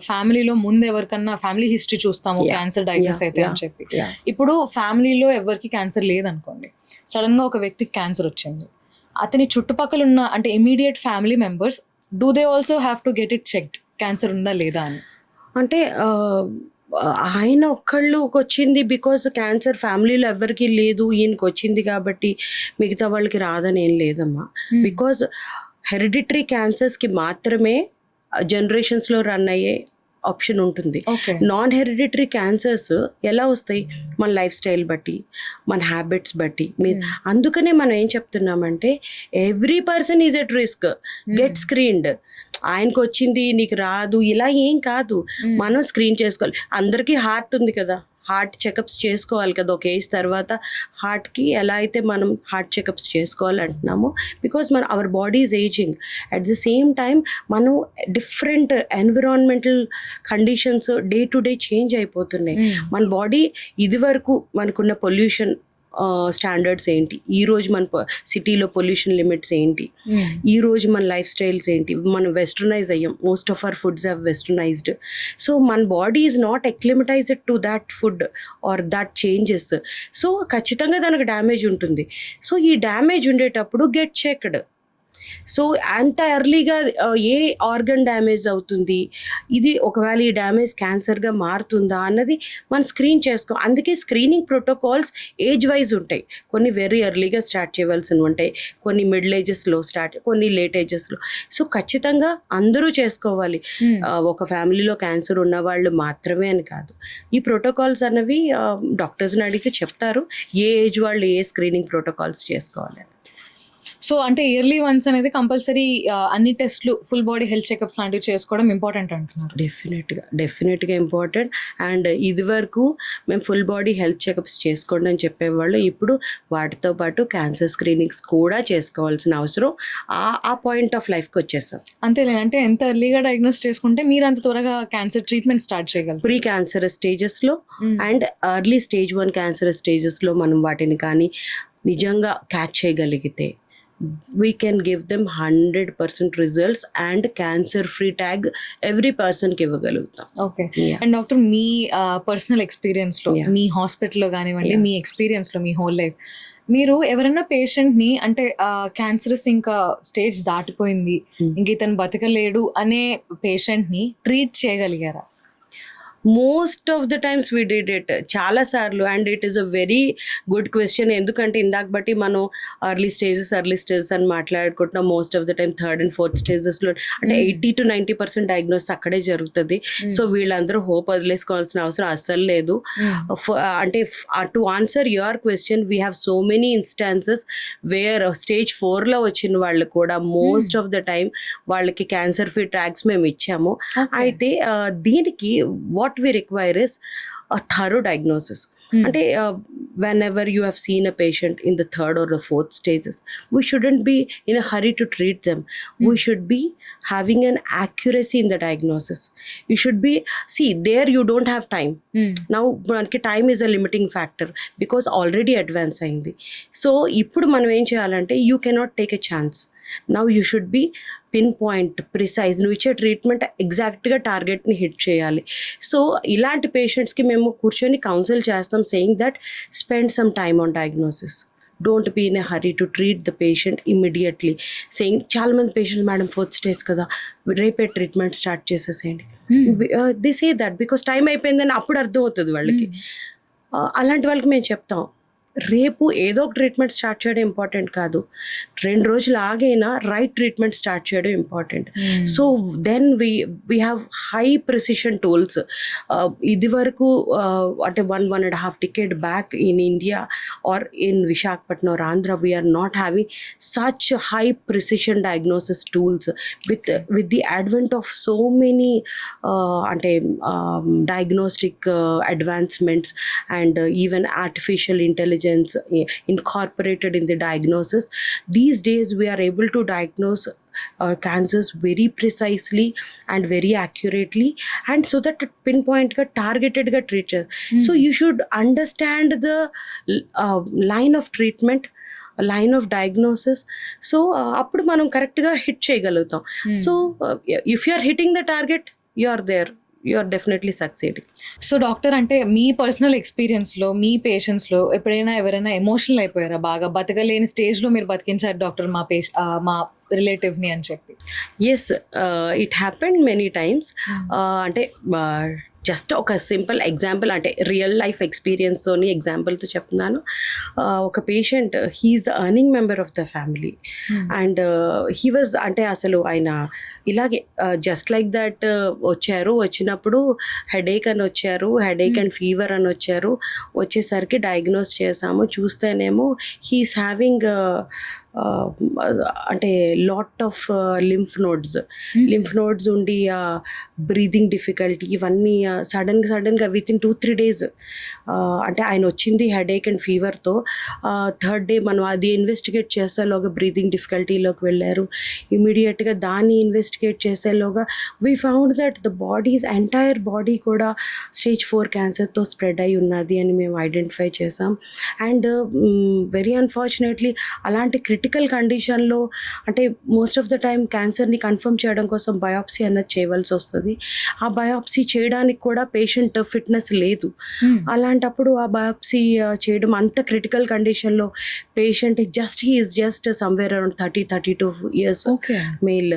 [SPEAKER 1] ఫ్యామిలీలో ముందు ఎవరికన్నా family history చూస్తాము cancer diagnose అయితే అని చెప్పి. ఇప్పుడు ఫ్యామిలీలో ఎవరికి క్యాన్సర్ లేదనుకోండి, సడన్ గా ఒక వ్యక్తికి క్యాన్సర్ వచ్చింది, అతని చుట్టుపక్కల ఉన్న అంటే immediate family members, do they also have to get it checked, cancer ఉందా లేదా అని?
[SPEAKER 2] అంటే ఆయన ఒక్కళ్ళకి వచ్చింది బికాజ్ క్యాన్సర్ ఫ్యామిలీలో ఎవరికి లేదు, ఈయనకి వచ్చింది కాబట్టి మిగతా వాళ్ళకి రాదని ఏం లేదమ్మా. బికాజ్ హెరిడిటరీ క్యాన్సర్స్కి మాత్రమే జనరేషన్స్లో రన్ అయ్యే ఆప్షన్ ఉంటుంది. నాన్ హెరిడిటరీ క్యాన్సర్స్ ఎలా వస్తాయి? మన లైఫ్ స్టైల్ బట్టి, మన హ్యాబిట్స్ బట్టి. అందుకనే మనం ఏం చెప్తున్నామంటే every person is at risk, get screened. ఆయనకు వచ్చింది నీకు రాదు ఇలా ఏం కాదు, మనం స్క్రీన్ చేసుకోవాలి. అందరికీ హార్ట్ ఉంది కదా, హార్ట్ చెకప్స్ చేసుకోవాలి కదా ఒక ఏజ్ తర్వాత. హార్ట్కి ఎలా అయితే మనం హార్ట్ చెకప్స్ చేసుకోవాలంటున్నామో, because our body is ageing, at the same time మనం different environmental conditions day to day change అయిపోతున్నాయి. మన బాడీ ఇది వరకు మనకున్న పొల్యూషన్ స్టాండర్డ్స్ ఏంటి, ఈరోజు మన సిటీలో పొల్యూషన్ లిమిట్స్ ఏంటి, ఈరోజు మన లైఫ్ స్టైల్స్ ఏంటి, మనం వెస్టర్నైజ్ అయ్యాం, most of our foods have westernised. So మన body is not acclimatised to that food or that changes. So ఖచ్చితంగా దానికి డ్యామేజ్ ఉంటుంది. సో ఈ డ్యామేజ్ ఉండేటప్పుడు గెట్ చెక్డ్. సో అంత ఎర్లీగా ఏ ఆర్గన్ డ్యామేజ్ అవుతుంది, ఇది ఒకవేళ ఈ డ్యామేజ్ క్యాన్సర్గా మారుతుందా అన్నది మనం స్క్రీన్ చేసుకో. అందుకే స్క్రీనింగ్ ప్రోటోకాల్స్ ఏజ్ వైజ్ ఉంటాయి. కొన్ని వెరీ ఎర్లీగా స్టార్ట్ చేయవలసినవి ఉంటాయి, కొన్ని మిడిల్ ఏజెస్లో స్టార్ట్, కొన్ని లేట్ ఏజెస్లో. సో ఖచ్చితంగా అందరూ చేసుకోవాలి. ఒక ఫ్యామిలీలో క్యాన్సర్ ఉన్న వాళ్ళు మాత్రమే అని కాదు. ఈ ప్రోటోకాల్స్ అన్నవి డాక్టర్స్ని అడిగితే చెప్తారు ఏ ఏజ్ వాళ్ళు ఏ స్క్రీనింగ్ ప్రోటోకాల్స్ చేసుకోవాలి.
[SPEAKER 1] సో అంటే ఇయర్లీ వన్స్ అనేది కంపల్సరీ అన్ని టెస్ట్లు, ఫుల్ బాడీ హెల్త్ చెకప్స్ లాంటివి చేసుకోవడం ఇంపార్టెంట్ అంటున్నారు.
[SPEAKER 2] డెఫినెట్గా ఇంపార్టెంట్. అండ్ ఇది వరకు మేము ఫుల్ బాడీ హెల్త్ చెకప్స్ చేసుకోండి అని చెప్పేవాళ్ళు, ఇప్పుడు వాటితో పాటు క్యాన్సర్ స్క్రీనింగ్స్ కూడా చేసుకోవాల్సిన అవసరం ఆ పాయింట్ ఆఫ్ లైఫ్కి వచ్చేసాం.
[SPEAKER 1] అంతేలే, అంటే ఎంత ఎర్లీగా డయాగ్నోస్ చేసుకుంటే మీరు అంత త్వరగా క్యాన్సర్ ట్రీట్మెంట్ స్టార్ట్ చేయగలరు.
[SPEAKER 2] ప్రీ క్యాన్సర్ స్టేజెస్లో అండ్ ఎర్లీ స్టేజ్ 1 క్యాన్సర్ స్టేజెస్లో మనం వాటిని కానీ నిజంగా క్యాచ్ చేయగలిగితే we can give them 100% results and cancer free tag every person కి ఇవ్వగలుగుతాం.
[SPEAKER 1] ఓకే. అండ్ డాక్టర్, మీ పర్సనల్ ఎక్స్పీరియన్స్లో, మీ హాస్పిటల్లో కానివ్వండి, మీ ఎక్స్పీరియన్స్లో, మీ హోల్ లైఫ్, మీరు ఎవరైనా పేషెంట్ని అంటే క్యాన్సరస్ ఇంకా స్టేజ్ దాటిపోయింది, ఇంక ఇతను బతకలేడు అనే పేషెంట్ని ట్రీట్ చేయగలిగారా?
[SPEAKER 2] Most of the times we did it చాలా సార్లు. And it is a very good question. ఎందుకంటే ఇందాక బట్టి మనం ఎర్లీ స్టేజెస్ అని మాట్లాడుకుంటున్నాం. మోస్ట్ ఆఫ్ ద టైమ్ 3rd and 4th స్టేజెస్లో అంటే 80 to 90% డయాగ్నోస్ అక్కడే జరుగుతుంది. సో వీళ్ళందరూ హోప్ వదిలేసుకోవాల్సిన అవసరం అస్సలు లేదు. అంటే to answer your question, we have so many instances where stage 4లో వచ్చిన వాళ్ళు కూడా మోస్ట్ ఆఫ్ ద టైమ్ వాళ్ళకి క్యాన్సర్ ఫ్రీ ట్రాక్స్ మేము ఇచ్చాము. అయితే దీనికి what we require is a thorough diagnosis. అంటే whenever you have seen a patient in the 3rd or the 4th stages, we shouldn't be in a hurry to treat them. We should be having an accuracy in the diagnosis. You should be, see, there you don't have time. Now మనకి time is a limiting factor because already advance అయింది. So ఇప్పుడు మనం ఏం చేయాలంటే you cannot take a chance. Now you should be pinpoint, precise. నువ్వు ఇచ్చే treatment ఎగ్జాక్ట్గా టార్గెట్ని hit చేయాలి. సో ఇలాంటి పేషెంట్స్కి మేము కూర్చొని కౌన్సిల్ చేస్తాం, saying that spend some time on diagnosis. Don't be in a hurry to treat the patient immediately. Saying చాలామంది పేషెంట్స్, మేడం 4th stage కదా, రేపే ట్రీట్మెంట్ స్టార్ట్ చేసేసేయండి. They say that because time అయిపోయిందని అప్పుడు అర్థం అవుతుంది వాళ్ళకి. అలాంటి వాళ్ళకి మేము చెప్తాం, రేపు ఏదో ఒక ట్రీట్మెంట్ స్టార్ట్ చేయడం ఇంపార్టెంట్ కాదు, 2 రోజులు ఆగైనా రైట్ ట్రీట్మెంట్ స్టార్ట్ చేయడం important. So then we have high precision tools. ఇది వరకు అంటే 1.5 decade back in India or in Visakhapatnam or Andhra, we're not having such high precision diagnosis tools. With the advent of so many అంటే diagnostic advancements and even artificial intelligence incorporated in the diagnosis, these days we are able to diagnose cancers very precisely and very accurately, and so that pinpoint ga targeted ga treat. So you should understand the line of treatment, line of diagnosis. So అప్పుడు మనం కరెక్ట్గా hit చేయగలుగుతాం. So if you are hitting the target, you are there, you are definitely succeeding.
[SPEAKER 1] So doctor, అంటే మీ personal ఎక్స్పీరియన్స్లో మీ పేషెంట్స్లో ఎప్పుడైనా ఎవరైనా emotional అయిపోయారా? బాగా బతకలేని స్టేజ్లో మీరు బతికించారు డాక్టర్ మా రిలేటివ్ని అని చెప్పి.
[SPEAKER 2] Yes, it happened many times. అంటే జస్ట్ ఒక సింపుల్ ఎగ్జాంపుల్, అంటే రియల్ లైఫ్ ఎక్స్పీరియన్స్తోని ఎగ్జాంపుల్తో చెప్తున్నాను. ఒక patient, he is the earning member of the family and he was, అంటే అసలు ఆయన ఇలాగే జస్ట్ లైక్ దట్ వచ్చినప్పుడు హెడేక్ అని వచ్చారు, హెడేక్ అండ్ ఫీవర్ అని వచ్చారు. వచ్చేసరికి డయాగ్నోస్ చేసాము, చూస్తేనేమో హీఈస్ హ్యావింగ్ అంటే లాట్ ఆఫ్ లింఫ్ నోడ్స్ ఉండి బ్రీదింగ్ డిఫికల్టీ ఇవన్నీ సడన్గా విత్ ఇన్ 2-3 days. అంటే ఆయన వచ్చింది హెడేక్ అండ్ ఫీవర్తో. 3rd day మనం అది ఇన్వెస్టిగేట్ చేసేలోగా బ్రీదింగ్ డిఫికల్టీలోకి వెళ్ళారు. ఇమీడియట్గా దాన్ని ఇన్వెస్టిగేట్ చేసేలోగా we found that the entire body కూడా Stage 4 క్యాన్సర్తో స్ప్రెడ్ అయి ఉన్నది అని మేము ఐడెంటిఫై చేసాం. అండ్ వెరీ అన్ఫార్చునేట్లీ అలాంటి క్రిటికల్ కండిషన్లో, అంటే మోస్ట్ ఆఫ్ ద టైమ్ క్యాన్సర్ని కన్ఫర్మ్ చేయడం కోసం బయాప్సీ అన్నది చేయవలసి వస్తుంది. ఆ బయాప్సీ చేయడానికి కూడా పేషెంట్ ఫిట్నెస్ లేదు. అలాంటప్పుడు ఆ బయాప్సీ చేయడం అంత క్రిటికల్ కండిషన్లో patient he is just somewhere around 30-32 years male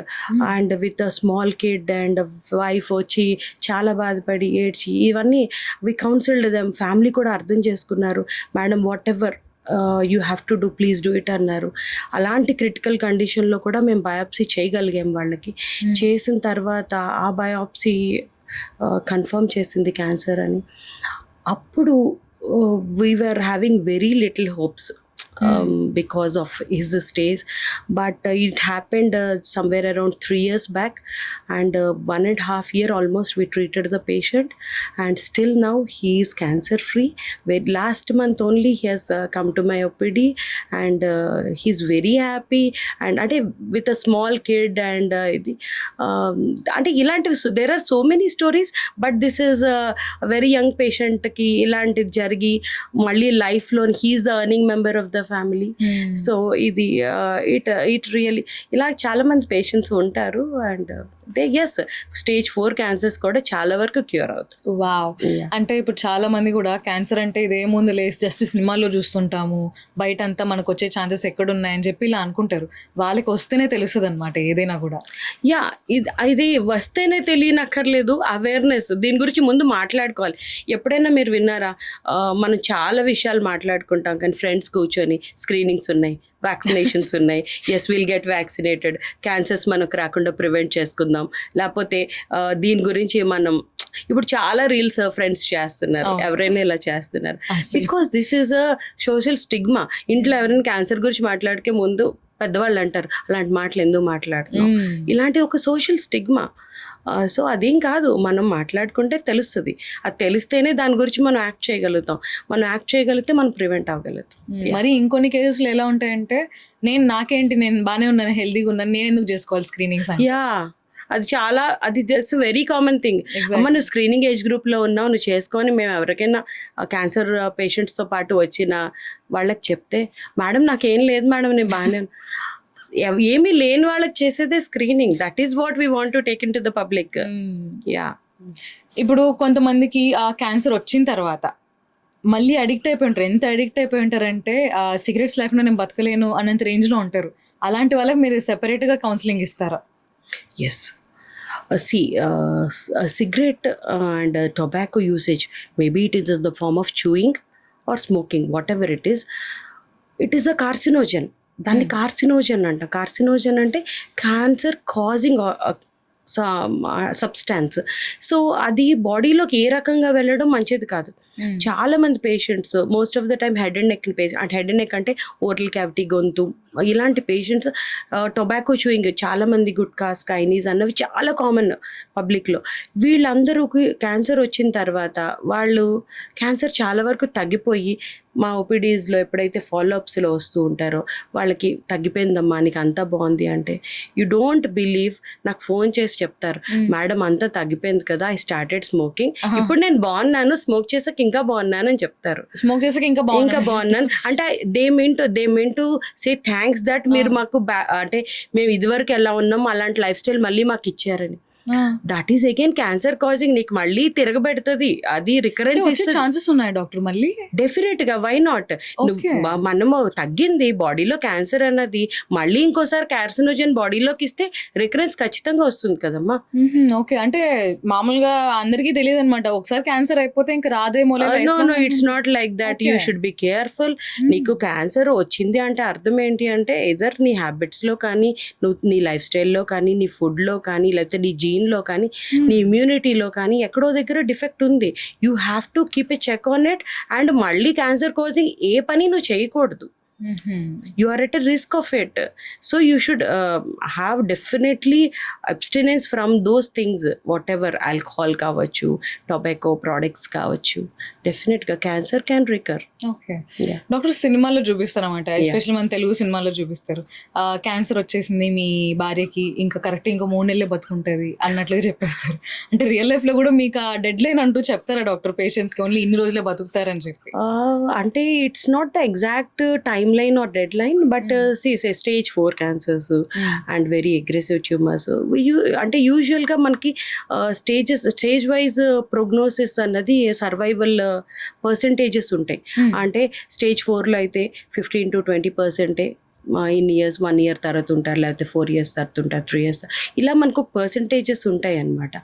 [SPEAKER 2] and with a small kid and wife వచ్చి చాలా బాధపడి ఏడ్చి, ఇవన్నీ వి కౌన్సిల్డ్ దెమ్. ఫ్యామిలీ కూడా అర్థం చేసుకున్నారు, madam what ever you have to do, please do it అన్నారు. అలాంటి క్రిటికల్ కండిషన్లో కూడా మేము బయాప్సీ చేయగలిగాం వాళ్ళకి. చేసిన తర్వాత ఆ బయాప్సీ కన్ఫర్మ్ చేసింది క్యాన్సర్ అని. అప్పుడు we were having very little hopes because of his stage, but it happened somewhere around 3 years back, and 1.5 year almost we treated the patient, and still now he is cancer free. Last month only he has come to my OPD, and he's very happy, and with a small kid, and there are so many stories, but this is a very young patient ki ilanti jarigi malli life lo he is the earning member of the family. So ఇది it really ఇలా చాలా మంది patients ఉంటారు. And yes stage 4 cancers కూడా చాలా వరకు cure అవుతాయి.
[SPEAKER 1] Wow. అంటే ఇప్పుడు చాలా మంది కూడా క్యాన్సర్ అంటే ఇదేముంది లేసి జస్ట్ సినిమాల్లో చూస్తుంటాము, బయట అంతా మనకు వచ్చే ఛాన్సెస్ ఎక్కడున్నాయని చెప్పి ఇలా అనుకుంటారు. వాళ్ళకి వస్తేనే తెలుస్తుంది అనమాట ఏదైనా కూడా.
[SPEAKER 2] యా, ఇది వస్తేనే తెలియనక్కర్లేదు, అవేర్నెస్ దీని గురించి ముందు మాట్లాడుకోవాలి. ఎప్పుడైనా మీరు విన్నారా, మనం చాలా విషయాలు మాట్లాడుకుంటాం కానీ ఫ్రెండ్స్ కూర్చొని స్క్రీనింగ్స్ ఉన్నాయి, వ్యాక్సినేషన్స్ ఉన్నాయి, yes will get vaccinated, cancers మనకు రాకుండా ప్రివెంట్ చేసుకుందాం, లేకపోతే దీని గురించి మనం ఇప్పుడు చాలా రీల్స్ ఫ్రెండ్స్ చేస్తున్నారు, ఎవరైనా ఇలా చేస్తున్నారు. Because this is a social stigma. ఇంట్లో ఎవరైనా క్యాన్సర్ గురించి మాట్లాడికే ముందు పెద్దవాళ్ళు అంటారు అలాంటి మాటలు ఎందుకు మాట్లాడుతున్నాం, ఇలాంటి ఒక సోషల్ స్టిగ్మా. సో అదేం కాదు, మనం మాట్లాడుకుంటే తెలుస్తుంది. అది తెలిస్తేనే దాని గురించి మనం యాక్ట్ చేయగలుగుతాం. మనం యాక్ట్ చేయగలిగితే మనం ప్రివెంట్ అవ్వగలుగుతాం.
[SPEAKER 1] మరి ఇంకొన్ని కేసెస్లో ఎలా ఉంటాయంటే నాకేంటి, నేను బాగానే ఉన్నాను, హెల్దీగా ఉన్నాను, నేను ఎందుకు చేసుకోవాలి స్క్రీనింగ్స్?
[SPEAKER 2] యా, అది దట్స్ వెరీ కామన్ థింగ్. అమ్మ నువ్వు స్క్రీనింగ్ ఏజ్ గ్రూప్లో ఉన్నావు, నువ్వు చేసుకొని మేము ఎవరికైనా క్యాన్సర్ పేషెంట్స్తో పాటు వచ్చిన వాళ్ళకి చెప్తే, మేడం నాకేం లేదు మేడం, నేను బాగానే ఏమీ లేని వాళ్ళకి చేసేదే screening. That is what we want to take in to the public. Yeah,
[SPEAKER 1] ఇప్పుడు కొంతమందికి ఆ క్యాన్సర్ వచ్చిన తర్వాత మళ్ళీ అడిక్ట్ అయిపోయి ఉంటారు. ఎంత అడిక్ట్ అయిపోయి ఉంటారంటే సిగరెట్స్ లేకుండా నేను బతకలేను అన్నంత రేంజ్లో ఉంటారు. అలాంటి వాళ్ళకి మీరు సెపరేట్గా కౌన్సిలింగ్ ఇస్తారా?
[SPEAKER 2] Yes. Cigarette and tobacco usage, maybe it is in the form of chewing or smoking, whatever it is a carcinogen. దాన్ని కార్సినోజన్ అంట. కార్సినోజన్ అంటే క్యాన్సర్ కాజింగ్ సబ్స్టాన్స్. సో అది బాడీలోకి ఏ రకంగా వెళ్ళడం మంచిది కాదు. చాలా మంది patients most of the time head and neck patient, అంటే హెడ్ అండ్ నెక్ అంటే ఓరల్ క్యావిటీ, గొంతు, ఇలాంటి పేషెంట్స్ టొబాకో చూయింగ్, చాలా మంది గుట్కా, స్కైనీస్ అన్నవి చాలా కామన్ పబ్లిక్లో. వీళ్ళందరూకి క్యాన్సర్ వచ్చిన తర్వాత వాళ్ళు క్యాన్సర్ చాలా వరకు తగ్గిపోయి మా ఓపీడీస్లో ఎప్పుడైతే ఫాలోఅప్స్లో వస్తూ ఉంటారో వాళ్ళకి తగ్గిపోయిందమ్మా, నీకు అంతా బాగుంది అంటే, యూ డోంట్ బిలీవ్, నాకు ఫోన్ చేసి చెప్తారు, మేడం అంతా తగ్గిపోయింది కదా, ఐ స్టార్టెడ్ స్మోకింగ్, ఇప్పుడు నేను బాగున్నాను, స్మోక్ చేసాక ఇంకా బాగున్నాను అని చెప్తారు.
[SPEAKER 1] స్మోక్ చేసాక ఇంకా
[SPEAKER 2] బాగున్నాను అంటే they mean to say thanks that మీరు మాకు అంటే మేము ఇదివరకు ఎలా ఉన్నాం అలాంటి లైఫ్ స్టైల్ మళ్ళీ మాకు ఇచ్చారని. That is again cancer causing. నీకు మళ్ళీ తిరగబెడుతుంది, అది రికరెన్స్
[SPEAKER 1] ఛాన్సెస్ ఉన్నాయి డాక్టర్ మళ్ళీ.
[SPEAKER 2] డెఫినెట్ గా, వై నాట్? మనము తగ్గింది బాడీలో క్యాన్సర్ అన్నది మళ్ళీ ఇంకోసారి కార్సినోజన్ బాడీలోకి ఇస్తే రికరెన్స్ ఖచ్చితంగా వస్తుంది కదమ్మా.
[SPEAKER 1] ఓకే, అంటే మామూలుగా అందరికీ తెలియదు అనమాట, ఒకసారి క్యాన్సర్ అయిపోతే ఇంకా రాదేమో.
[SPEAKER 2] No, it's not like that. You should be careful. నీకు క్యాన్సర్ వచ్చింది అంటే అర్థం ఏంటి అంటే, ఎదర్ నీ హ్యాబిట్స్ లో కానీ, నువ్వు నీ లైఫ్ స్టైల్లో కానీ, నీ ఫుడ్ లో కానీ, లేకపోతే నీ జీన్లో కానీ, నీ ఇమ్యూనిటీలో కానీ ఎక్కడో దగ్గర డిఫెక్ట్ ఉంది. You have to keep a check on it. And మళ్ళీ క్యాన్సర్ కాజింగ్ ఏ పని నువ్వు చేయకూడదు. You are at a risk of it. So you should have definitely abstinence from those things, whatever alcohol కావచ్చు, tobacco products కావచ్చు. Definitely cancer can recur.
[SPEAKER 1] Okay doctor, సినిమాలో చూపిస్తారు అన్నమాట, ఎస్పెషల్లీ మన తెలుగు సినిమాలో చూపిస్తారు, క్యాన్సర్ వచ్చేసింది మీ భార్యకి, ఇంకా కరెక్ట్ ఇంకా 3 నెలలే బతుకుంటుంది అన్నట్లుగా చెప్పేస్తారు. అంటే రియల్ లైఫ్ లో కూడా మీకు ఆ డెడ్ లైన్ అంటూ చెప్తారా డాక్టర్ పేషెంట్స్ కి, ఓన్లీ ఇన్ని రోజులే బతుకుతారని చెప్పి?
[SPEAKER 2] అంటే it's not the exact time line or deadline, but say stage 4 cancers and very aggressive tumors, అంటే యూజువల్ గా మనకి స్టేజ్ వైజ్ ప్రోగ్నోసిస్ అన్నది సర్వైవల్ పర్సెంటేజెస్ ఉంటాయి. అంటే స్టేజ్ 4లో అయితే 15 to 20% ఇన్ ఇయర్స్, 1 year తర్వాత ఉంటారు, లేకపోతే 4 years తర్వాత ఉంటారు, 3 years, ఇలా మనకు పర్సంటేజెస్ ఉంటాయి అన్నమాట.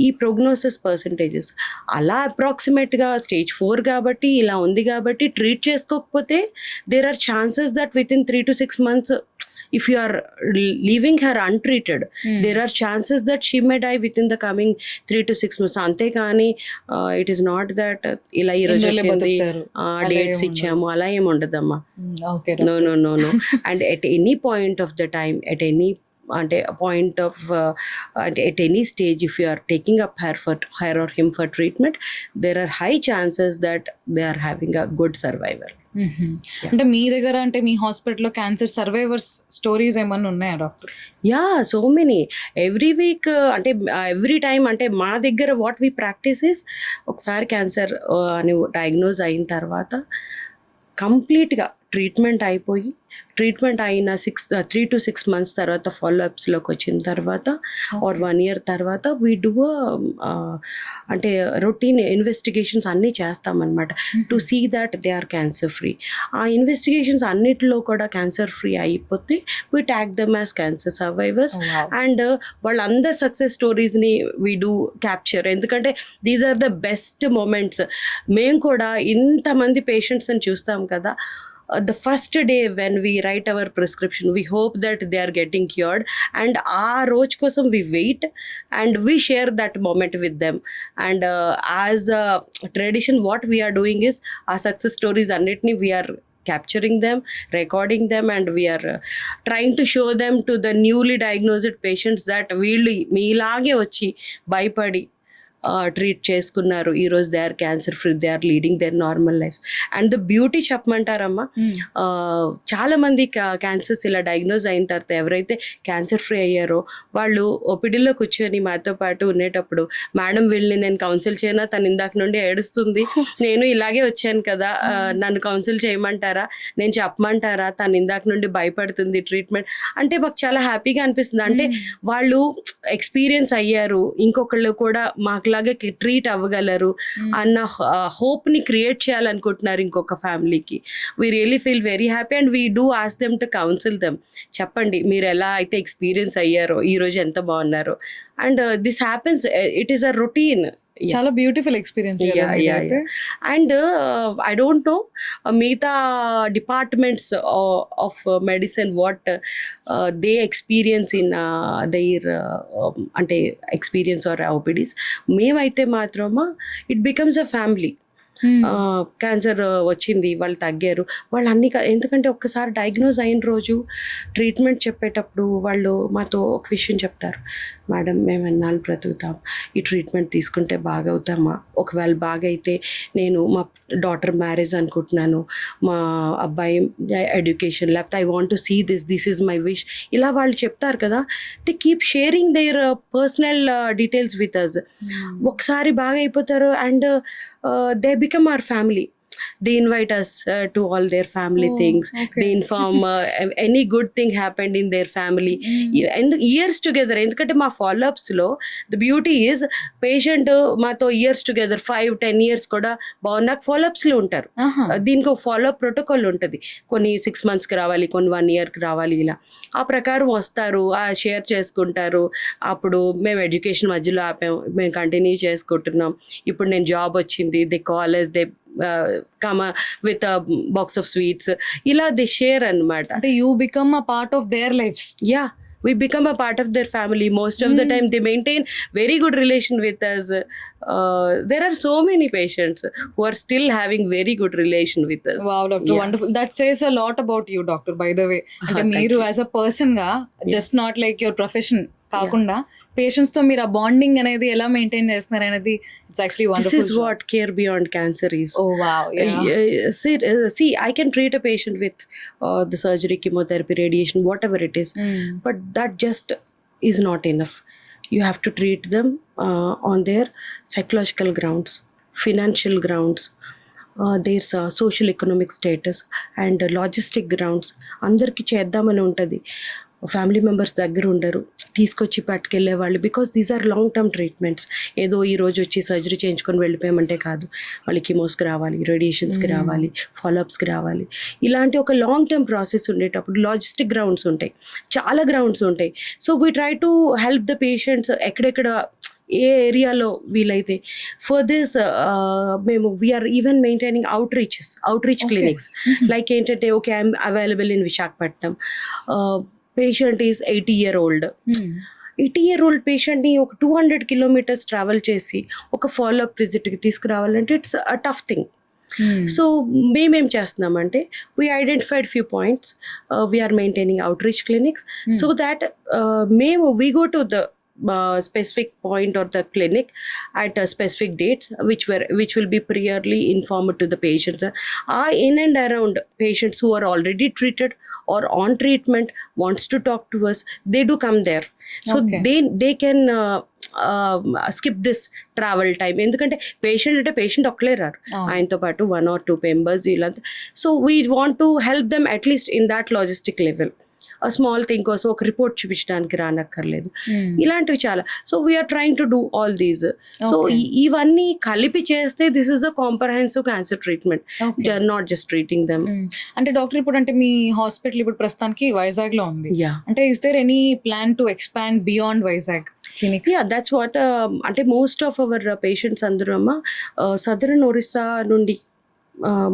[SPEAKER 2] ఈ ప్రోగ్నోసిస్ పర్సంటేజెస్ అలా అప్రాక్సిమేట్గా స్టేజ్ 4 కాబట్టి ఇలా ఉంది కాబట్టి ట్రీట్ చేసుకోకపోతే there are chances that within 3 to 6 months, if you are leaving her untreated, there are chances that she may die within the coming 3 to 6 months. ante kaani it is not that ila ee roju chindi dates ichchamu ala em undadamma.
[SPEAKER 1] Okay,
[SPEAKER 2] no and at any point of the time, at any అంటే point of at any stage, if you are taking up her or him for treatment, there are high chances that they are having a good survival.
[SPEAKER 1] అంటే మీ దగ్గర, అంటే మీ హాస్పిటల్లో cancer survivors stories ఏమన్నా ఉన్నాయా doctor?
[SPEAKER 2] Yeah, so many. Every week, అంటే every time, అంటే మా దగ్గర వాట్ వీ ప్రాక్టీస్ ఇస్, ఒకసారి క్యాన్సర్ అని డయాగ్నోజ్ అయిన తర్వాత కంప్లీట్గా ట్రీట్మెంట్ అయిన 3 to 6 months తర్వాత ఫాలోఅప్స్లోకి వచ్చిన తర్వాత ఆర్ 1 year తర్వాత వీ డూ అంటే రొటీన్ ఇన్వెస్టిగేషన్స్ అన్నీ చేస్తామన్నమాట to see that they are cancer free. ఆ ఇన్వెస్టిగేషన్స్ అన్నిటిలో కూడా క్యాన్సర్ ఫ్రీ అయిపోతే we tag them as cancer survivors. And వాళ్ళందరి సక్సెస్ స్టోరీస్ని వీ డూ క్యాప్చర్, ఎందుకంటే these are the best moments. మేము కూడా ఇంతమంది పేషెంట్స్ని చూస్తాం కదా, the first day when we write our prescription, we hope that they are getting cured, and our roj kosam we wait and we share that moment with them. And as a tradition, what we are doing is our success stories annitni we are capturing them, recording them, and we are trying to show them to the newly diagnosed patients that వీళ్ళు మీలాగే వచ్చి భయపడి treat చేసుకున్నారు, ఈరోజు they are cancer free, they are leading their normal lifes. And the beauty చెప్పమంటారమ్మా, చాలా మంది cancers ఇలా డయాగ్నోజ్ అయిన తర్వాత ఎవరైతే క్యాన్సర్ ఫ్రీ అయ్యారో వాళ్ళు ఓపీడీలో కూర్చొని మాతో పాటు ఉండేటప్పుడు, మేడం వీళ్ళని నేను కౌన్సిల్ చేయనా, తను ఇందాక నుండి ఏడుస్తుంది, నేను ఇలాగే వచ్చాను కదా, నన్ను కౌన్సిల్ చేయమంటారా, నేను చెప్పమంటారా, తను ఇందాక నుండి భయపడుతుంది ట్రీట్మెంట్ అంటే మాకు చాలా హ్యాపీగా అనిపిస్తుంది. అంటే వాళ్ళు ఎక్స్పీరియన్స్ అయ్యారు, ఇంకొకళ్ళు కూడా మాకులాగా ట్రీట్ అవ్వగలరు అన్న హోప్ ని క్రియేట్ చేయాలనుకుంటున్నారు ఇంకొక ఫ్యామిలీకి. We really feel very happy and we do ask them to counsel them. చెప్పండి మీరు ఎలా అయితే ఎక్స్పీరియన్స్ అయ్యారో, ఈ రోజు ఎంత బాగున్నారో. And this happens, it is a routine.
[SPEAKER 1] చాలా beautiful experience.
[SPEAKER 2] And I don't know మిగతా departments of medicine what they experience in their అంటే ఎక్స్పీరియన్స్ ఆర్ ఓపీడీస్. మేమైతే మాత్రమా it becomes a family. Cancer వచ్చింది, వాళ్ళు తగ్గారు, వాళ్ళు అన్ని ఎందుకంటే ఒక్కసారి డయాగ్నోజ్ అయిన రోజు ట్రీట్మెంట్ చెప్పేటప్పుడు వాళ్ళు మాతో ఒక విషయం చెప్తారు, మేడం మేము ఎన్నాళ్ళు బ్రతుకుతాం, ఈ ట్రీట్మెంట్ తీసుకుంటే బాగా అవుతామా, ఒకవేళ బాగా అయితే నేను మా డాటర్ మ్యారేజ్ అనుకుంటున్నాను, మా అబ్బాయి ఎడ్యుకేషన్, లేకపోతే I want to see this is my wish, ఇలా వాళ్ళు చెప్తారు కదా. They keep sharing their personal details with us. ఒకసారి బాగా అయిపోతారు and they become our family. They invite us to all their family things.
[SPEAKER 1] Okay.
[SPEAKER 2] They inform any good thing happened in their family. And years together, ఎందుకంటే మా follow-ups లో the beauty is patient మాతో years together 5-10 years కూడా బాగున్నాక follow-ups లో ఉంటారు. దీనికి ఒక follow up protocol ఉంటుంది, కొన్ని 6 months కి రావాలి, కొన్ని 1 year కి రావాలి, ఇలా ఆ ప్రకారం వస్తారు, షేర్ చేసుకుంటారు. అప్పుడు మేము ఎడ్యుకేషన్ మధ్యలో ఆపాము, మేము కంటిన్యూ చేసుకుంటున్నాం, ఇప్పుడు నేను జాబ్ వచ్చింది, they college, they come with a box of sweets, ila they share anamata.
[SPEAKER 1] అంటే you become a part of their lives.
[SPEAKER 2] Yeah, we become a part of their family. Most of the time they maintain very good relation with us. There are so many patients who are still having very good relation with us.
[SPEAKER 1] Wow, doctor,
[SPEAKER 2] Yeah.
[SPEAKER 1] wonderful. That says a lot about you, doctor, by the way. అంటే
[SPEAKER 2] Thank
[SPEAKER 1] మీరు
[SPEAKER 2] you.
[SPEAKER 1] As a person గా just not like your profession కాకుండా patients తో మీరు ఆ bonding అనేది ఎలా maintain చేస్తున్నారు అనేది it's actually
[SPEAKER 2] This
[SPEAKER 1] wonderful.
[SPEAKER 2] is what care beyond cancer is.
[SPEAKER 1] Oh wow,
[SPEAKER 2] See, I can treat a patient with the surgery, chemotherapy, radiation, whatever it is, but that just is not enough. You have to treat them on their psychological grounds, financial grounds, their social economic status, and logistic grounds. అందరికీ చేద్దామని ఉంటుంది, family members దగ్గర ఉండరు, తీసుకొచ్చి పట్టుకెళ్ళే వాళ్ళు, because these are long term treatments. ఏదో ఈ రోజు వచ్చి సర్జరీ చేయించుకొని వెళ్ళిపోయామంటే కాదు, వాళ్ళకి కిమోస్కి రావాలి, రేడియేషన్స్కి రావాలి, ఫాలోఅప్స్కి రావాలి. ఇలాంటి ఒక లాంగ్ టర్మ్ ప్రాసెస్ ఉండేటప్పుడు లాజిస్టిక్ గ్రౌండ్స్ ఉంటాయి, చాలా గ్రౌండ్స్ ఉంటాయి. So we try to help the patients ఎక్కడెక్కడ ఏ ఏరియాలో వీలైతే. ఫర్ దిస్ మేము we're even maintaining outreach clinics. Like ఏంటంటే, okay, I'm available in Visakhapatnam, patient is 80-year-old. 80-year-old పేషెంట్ని ఒక 200 kilometers ట్రావెల్ చేసి ఒక ఫాలోఅప్ విజిట్కి తీసుకురావాలంటే it's a tough thing. So మేమేం చేస్తున్నామంటే, we identified few points, we're maintaining outreach clinics, so that మేము we go to the specific point or the clinic at specific dates which will be priorly informed to the patients. In and around patients who are already treated or on treatment wants to talk to us, they do come there. So
[SPEAKER 1] Okay.
[SPEAKER 2] they can skip this travel time. ఎందుకంటే patient అంటే patient ఒక్కలే రారు, ఆయనతో పాటు 1 or 2 members వీళ్ళంతా. So we want to help them at least in that logistic level. Small thing కోసం ఒక report చూపించడానికి రానక్కర్లేదు, ఇలాంటివి చాలా. So we're trying to do all these. So ఇవన్నీ కలిపి చేస్తే this is a comprehensive cancer treatment, not just treating them.
[SPEAKER 1] అంటే డాక్టర్ ఇప్పుడు అంటే మీ హాస్పిటల్ ఇప్పుడు ప్రస్తుతానికి వైజాగ్ లో ఉంది, అంటే is there any plan to expand beyond Vizag clinics?
[SPEAKER 2] Yeah, that's what. అంటే మోస్ట్ ఆఫ్ అవర్ పేషెంట్స్ అందరూ అమ్మ సదరన్ ఒరిస్సా నుండి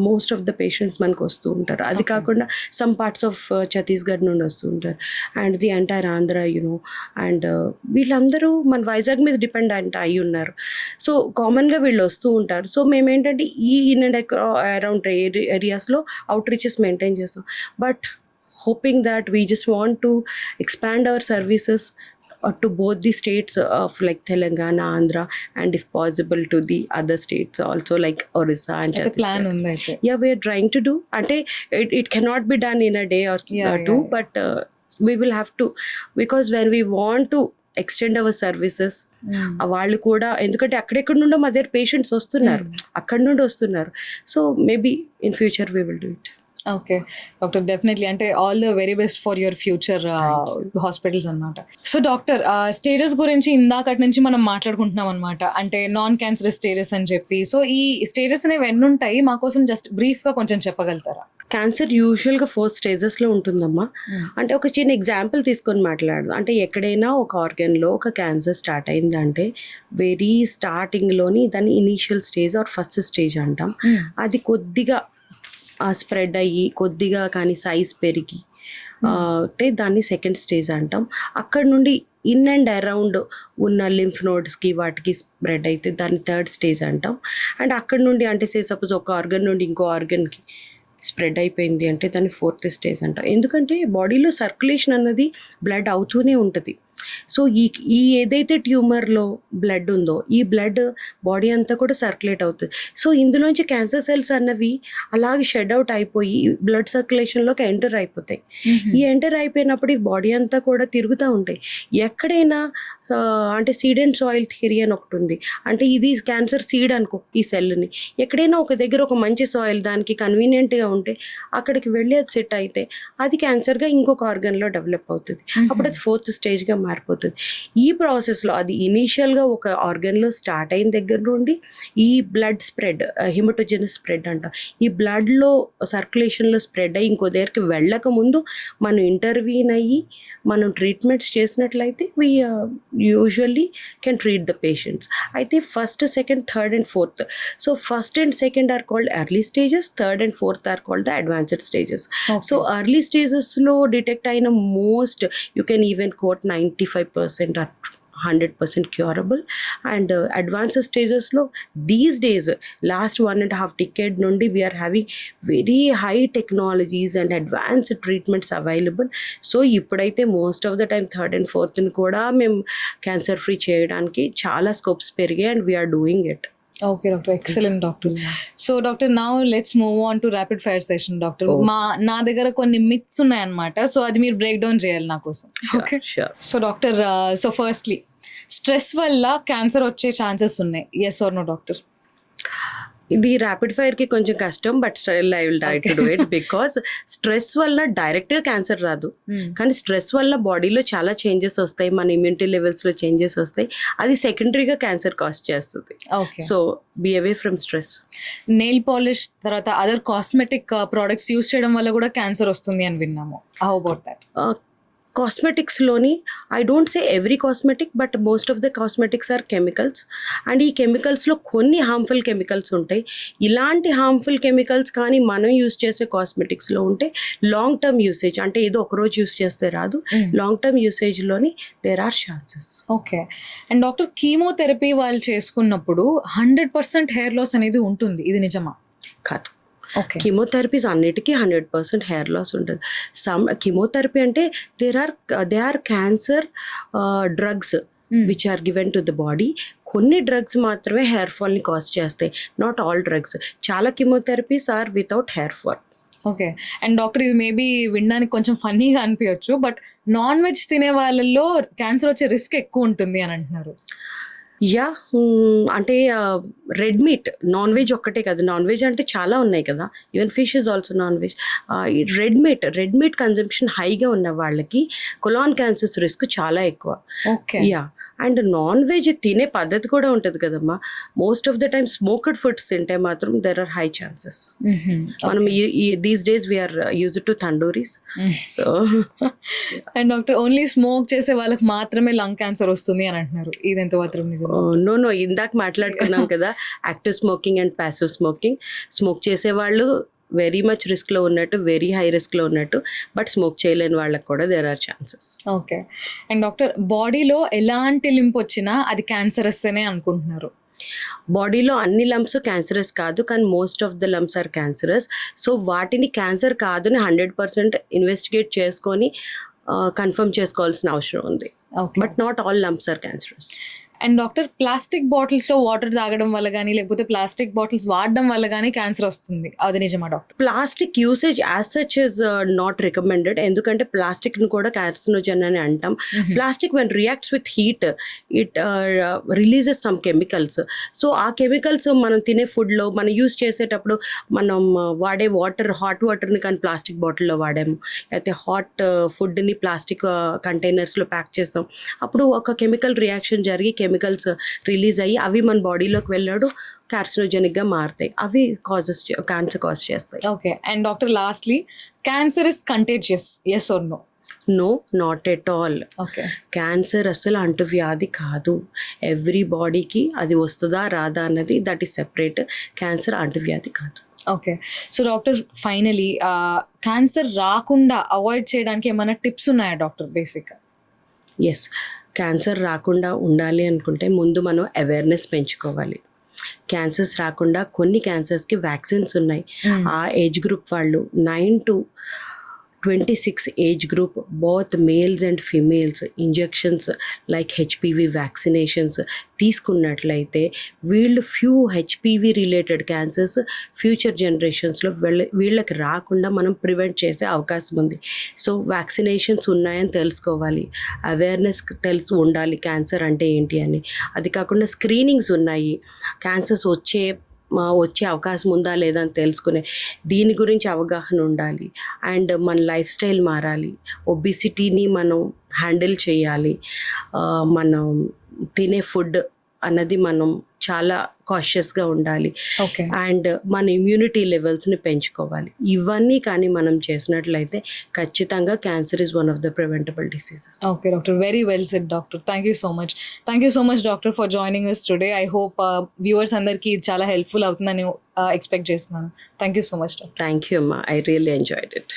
[SPEAKER 2] మోస్ట్ ఆఫ్ ద పేషెంట్స్ మనకు వస్తూ ఉంటారు. అది కాకుండా సమ్ పార్ట్స్ ఆఫ్ ఛత్తీస్గఢ్ నుండి వస్తూ ఉంటారు, and the entire Andhra you know. And వీళ్ళందరూ మన వైజాగ్ మీద డిపెండ్ అయి ఉన్నారు. సో కామన్గా వీళ్ళు వస్తూ ఉంటారు. సో మేమేంటంటే ఈ ఇన్ అండ్ అరౌండ్ ఏరియాస్లో అవుట్ రీచెస్ మెయింటైన్ చేస్తాం. But hoping that we just want to expand our services to both the states of like Telangana, Andhra, and if possible to the other states also like Orissa and
[SPEAKER 1] అంటే plan ఉంది అయితే?
[SPEAKER 2] Yeah, we are trying to do. Ante it cannot be done in a day or two, but we will have to, because when we want to extend our services, వాళ్ళు కూడా ఎందుకంటే అక్కడెక్కడ నుండో మా దగ్గర పేషెంట్స్ వస్తున్నారు, అక్కడ నుండి వస్తున్నారు. So maybe in future we will do it.
[SPEAKER 1] Okay doctor, definitely. అంటే all the very best for your future hospitals అనమాట. సో డాక్టర్, స్టేజెస్ గురించి ఇందాకటి నుంచి మనం మాట్లాడుకుంటున్నాం అనమాట, అంటే నాన్ క్యాన్సరస్ స్టేజెస్ అని చెప్పి. సో ఈ స్టేజెస్ అనేవి ఎన్ని ఉంటాయి, మా కోసం జస్ట్ బ్రీఫ్గా కొంచెం చెప్పగలుగుతారా?
[SPEAKER 2] క్యాన్సర్ యూజువల్గా 4 స్టేజెస్లో ఉంటుందమ్మా. అంటే ఒక చిన్న ఎగ్జాంపుల్ తీసుకొని మాట్లాడదాం. అంటే ఎక్కడైనా ఒక ఆర్గన్లో ఒక క్యాన్సర్ స్టార్ట్ అయిందంటే వెరీ స్టార్టింగ్లోని దాన్ని initial stage or first stage అంటాం. అది కొద్దిగా స్ప్రెడ్ అయ్యి కొద్దిగా కానీ సైజ్ పెరిగి దాన్ని సెకండ్ స్టేజ్ అంటాం. అక్కడ నుండి ఇన్ అండ్ అరౌండ్ ఉన్న లింఫ్ నోడ్స్కి వాటికి స్ప్రెడ్ అయితే దాన్ని థర్డ్ స్టేజ్ అంటాం. అండ్ అక్కడ నుండి అంటే సపోజ్ ఒక ఆర్గన్ నుండి ఇంకో ఆర్గన్కి స్ప్రెడ్ అయిపోయింది అంటే దాన్ని ఫోర్త్ స్టేజ్ అంటాం. ఎందుకంటే బాడీలో సర్క్యులేషన్ అన్నది బ్లడ్ అవుతూనే ఉంటుంది. సో ఈ ఏదైతే ట్యూమర్లో బ్లడ్ ఉందో ఈ బ్లడ్ బాడీ అంతా కూడా సర్క్యులేట్ అవుతుంది. సో ఇందులోంచి క్యాన్సర్ సెల్స్ అన్నవి అలాగే షెడ్ అవుట్ అయిపోయి బ్లడ్ సర్క్యులేషన్లోకి ఎంటర్ అయిపోతాయి. ఈ ఎంటర్ అయిపోయినప్పుడు ఈ బాడీ అంతా కూడా తిరుగుతూ ఉంటాయి. ఎక్కడైనా అంటే సీడ్ అండ్ సాయిల్ థియరీ అని ఒకటి ఉంది. అంటే ఇది క్యాన్సర్ సీడ్ అనుకో, ఈ సెల్ని ఎక్కడైనా ఒక దగ్గర ఒక మంచి సాయిల్ దానికి కన్వీనియంట్గా ఉంటే అక్కడికి వెళ్ళి అది సెట్ అయితే అది క్యాన్సర్గా ఇంకొక ఆర్గన్లో డెవలప్ అవుతుంది. అప్పుడు అది ఫోర్త్ స్టేజ్గా మారిపోతుంది. ఈ ప్రాసెస్లో అది ఇనీషియల్గా ఒక ఆర్గన్లో స్టార్ట్ అయిన దగ్గర నుండి ఈ బ్లడ్ స్ప్రెడ్, హిమటోజెనస్ స్ప్రెడ్ అంట, ఈ బ్లడ్లో సర్క్యులేషన్లో స్ప్రెడ్ అయ్యి ఇంకో దగ్గరికి వెళ్ళక ముందు మనం ఇంటర్వ్యూన్ అయ్యి మనం ట్రీట్మెంట్స్ చేసినట్లయితే we usually can treat the patients. అయితే first, second, third and fourth. So first and second are called early stages, third and fourth are called the advanced stages. So early స్టేజెస్లో detect అయిన most you can even quote 95% or 100% curable. And advanced stages lo these days last 1.5 decade nundi we are having very high technologies and advanced treatments available. So ippudaithe most of the time third and fourth ni kuda mem cancer free cheyadaniki chaala scopes perigayi and we are doing it.
[SPEAKER 1] Okay, doctor. Excellent, doctor. So, doctor, now let's move on to rapid fire session, doctor. నా దగ్గర కొన్ని myths ఉన్నాయన్నమాట. So అది మీరు break down చేయాలి నా కోసం. Okay,
[SPEAKER 2] sure.
[SPEAKER 1] So doctor, so firstly stress వల్ల క్యాన్సర్ వచ్చే ఛాన్సెస్ ఉన్నాయి, yes or no, డాక్టర్?
[SPEAKER 2] ఇది ర్యాపిడ్ ఫైర్కి కొంచెం కష్టం, but still I will try to do it. Because stress వల్ల డైరెక్ట్గా క్యాన్సర్ రాదు, కానీ స్ట్రెస్ వల్ల బాడీలో చాలా చేంజెస్ వస్తాయి, మన ఇమ్యూనిటీ లెవెల్స్లో చేంజెస్ వస్తాయి, అది సెకండరీగా క్యాన్సర్ కాజ్ చేస్తుంది. So be away from stress.
[SPEAKER 1] Nail polish తర్వాత అదర్ కాస్మెటిక్ ప్రోడక్ట్స్ యూస్ చేయడం వల్ల కూడా క్యాన్సర్ వస్తుంది అని విన్నాము. How about that?
[SPEAKER 2] కాస్మెటిక్స్లోని I don't say every cosmetic, but most of the cosmetics are chemicals. And ఈ కెమికల్స్లో కొన్ని హార్మ్ఫుల్ కెమికల్స్ ఉంటాయి. ఇలాంటి హార్మ్ఫుల్ కెమికల్స్ కానీ మనం యూస్ చేసే కాస్మెటిక్స్లో ఉంటే లాంగ్ టర్మ్ యూసేజ్, అంటే ఏదో ఒకరోజు యూస్ చేస్తే రాదు, లాంగ్ టర్మ్ యూసేజ్లోని there are chances.
[SPEAKER 1] Okay. And doctor, chemotherapy వాళ్ళు చేసుకున్నప్పుడు 100% హెయిర్ లాస్ అనేది ఉంటుంది, ఇది నిజమా?
[SPEAKER 2] కాదు. కీమోథెరపీస్ అన్నిటికీ 100% హెయిర్ లాస్ ఉంటుంది. కీమోథెరపీ అంటే they are cancer drugs which are given to the body. కొన్ని డ్రగ్స్ మాత్రమే హెయిర్ ఫాల్ని కాజ్ చేస్తాయి, నాట్ ఆల్ డ్రగ్స్. చాలా chemotherapies are without hair fall.
[SPEAKER 1] Okay. And doctor, ఇది మేబీ వినడానికి కొంచెం ఫన్నీగా అనిపించచ్చు, బట్ నాన్ వెజ్ తినే వాళ్ళల్లో క్యాన్సర్ వచ్చే రిస్క్ ఎక్కువ ఉంటుంది అని అంటున్నారు.
[SPEAKER 2] యా అంటే రెడ్ మీట్ నాన్ వెజ్ ఒక్కటే కదా, నాన్ వెజ్ అంటే చాలా ఉన్నాయి కదా, even fish is also non veg. Red meat consumption హైగా ఉన్న వాళ్ళకి కొలాన్ క్యాన్సర్స్ రిస్క్ చాలా ఎక్కువ.
[SPEAKER 1] Okay.
[SPEAKER 2] Yeah, and non veg తినే పద్ధతి కూడా ఉంటుంది కదమ్మా. Most of the time smoked foods తింటే మాత్రం దెర్ ఆర్ హై ఛాన్సెస్. మనం these days we're use to tandooris. So
[SPEAKER 1] and doctor only smoke చేసే వాళ్ళకి మాత్రమే లంగ్ క్యాన్సర్ వస్తుంది అని అంటున్నారు, ఇది ఎంత మాత్రం నిజం?
[SPEAKER 2] నో ఇందాక మాట్లాడుకున్నాం కదా, active smoking and passive smoking. Smoke చేసే వాళ్ళు వెరీ మచ్ రిస్క్లో ఉన్నట్టు, వెరీ హై రిస్క్లో ఉన్నట్టు, బట్ స్మోక్ చేయలేని వాళ్ళకి కూడా there are chances.
[SPEAKER 1] Okay. And doctor బాడీలో ఎలాంటి లింప్ వచ్చినా అది క్యాన్సరస్ అనే అనుకుంటున్నారు.
[SPEAKER 2] బాడీలో అన్ని లంప్స్ క్యాన్సరస్ కాదు, కానీ most of the lumps are cancerous. So వాటిని క్యాన్సర్ కాదని 100% ఇన్వెస్టిగేట్ చేసుకొని కన్ఫర్మ్ చేసుకోవాల్సిన అవసరం ఉంది. But not all lumps are cancerous.
[SPEAKER 1] And doctor plastic బాటిల్స్లో వాటర్ తాగడం వల్ల కానీ లేకపోతే ప్లాస్టిక్ బాటిల్స్ వాడడం వల్ల కానీ క్యాన్సర్ వస్తుంది, అది నిజమా doctor?
[SPEAKER 2] Plastic usage as such is not recommended, ఎందుకంటే ప్లాస్టిక్ని కూడా కార్సినోజన్ అని అంటాం. Plastic when reacts with heat it releases some chemicals. So ఆ కెమికల్స్ మనం తినే ఫుడ్లో మనం యూస్ చేసేటప్పుడు మనం వాడే హాట్ వాటర్ని కానీ ప్లాస్టిక్ బాటిల్లో వాడాము, లేకపోతే హాట్ ఫుడ్ని ప్లాస్టిక్ కంటైనర్స్లో ప్యాక్ చేస్తాం, అప్పుడు ఒక కెమికల్ రియాక్షన్ జరిగి కెమికల్స్ రిలీజ్ అయ్యి అవి మన బాడీలోకి వెళ్ళాడు కార్సినోజెనిక్గా మారుతాయి. అవి క్యాన్సర్ కాజ్ చేస్తాయి.
[SPEAKER 1] Okay. And doctor lastly, cancer is contagious, yes or no?
[SPEAKER 2] No, not at all.
[SPEAKER 1] Okay.
[SPEAKER 2] Cancer అసలు అంటువ్యాధి కాదు. ఎవ్రీ బాడీకి అది వస్తుందా రాదా అన్నది దట్ ఈస్ సెపరేట్. క్యాన్సర్ అంటువ్యాధి కాదు.
[SPEAKER 1] Okay. So doctor finally cancer రాకుండా అవాయిడ్ చేయడానికి ఏమైనా టిప్స్ ఉన్నాయా డాక్టర్ బేసిక్గా?
[SPEAKER 2] ఎస్, క్యాన్సర్ రాకుండా ఉండాలి అనుకుంటే ముందు మనం అవేర్నెస్ పెంచుకోవాలి. క్యాన్సర్స్ రాకుండా కొన్ని క్యాన్సర్స్కి వ్యాక్సిన్స్ ఉన్నాయి. ఆ ఏజ్ గ్రూప్ వాళ్ళు 9 to 26 age group, both males and females injections like HPV vaccinations తీసుకున్నట్లయితే వీళ్ళు హెచ్పివి రిలేటెడ్ క్యాన్సర్స్ ఫ్యూచర్ జనరేషన్స్లో వీళ్ళకి రాకుండా మనం ప్రివెంట్ చేసే అవకాశం ఉంది. సో వ్యాక్సినేషన్స్ ఉన్నాయని తెలుసుకోవాలి, అవేర్నెస్ ఉండాలి క్యాన్సర్ అంటే ఏంటి అని. అది కాకుండా స్క్రీనింగ్స్ ఉన్నాయి, క్యాన్సర్స్ వచ్చే అవకాశం ఉందా లేదా అని తెలుసుకునే దీని గురించి అవగాహన ఉండాలి. అండ్ మన లైఫ్ స్టైల్ మారాలి, ఒబిసిటీని మనం హ్యాండిల్ చేయాలి, మనం తినే ఫుడ్ అన్నది మనం చాలా కాషియస్గా ఉండాలి.
[SPEAKER 1] ఓకే.
[SPEAKER 2] అండ్ మన ఇమ్యూనిటీ లెవెల్స్ని పెంచుకోవాలి. ఇవన్నీ కానీ మనం చేసినట్లయితే ఖచ్చితంగా cancer is one of the preventable diseases.
[SPEAKER 1] Okay doctor, very well said doctor. Thank you so much doctor for joining us today. I hope viewers అందరికీ ఇది చాలా హెల్ప్ఫుల్ అవుతుందని ఎక్స్పెక్ట్ చేస్తున్నాను. Thank you so much doctor.
[SPEAKER 2] Thank you అమ్మా, I really enjoyed it.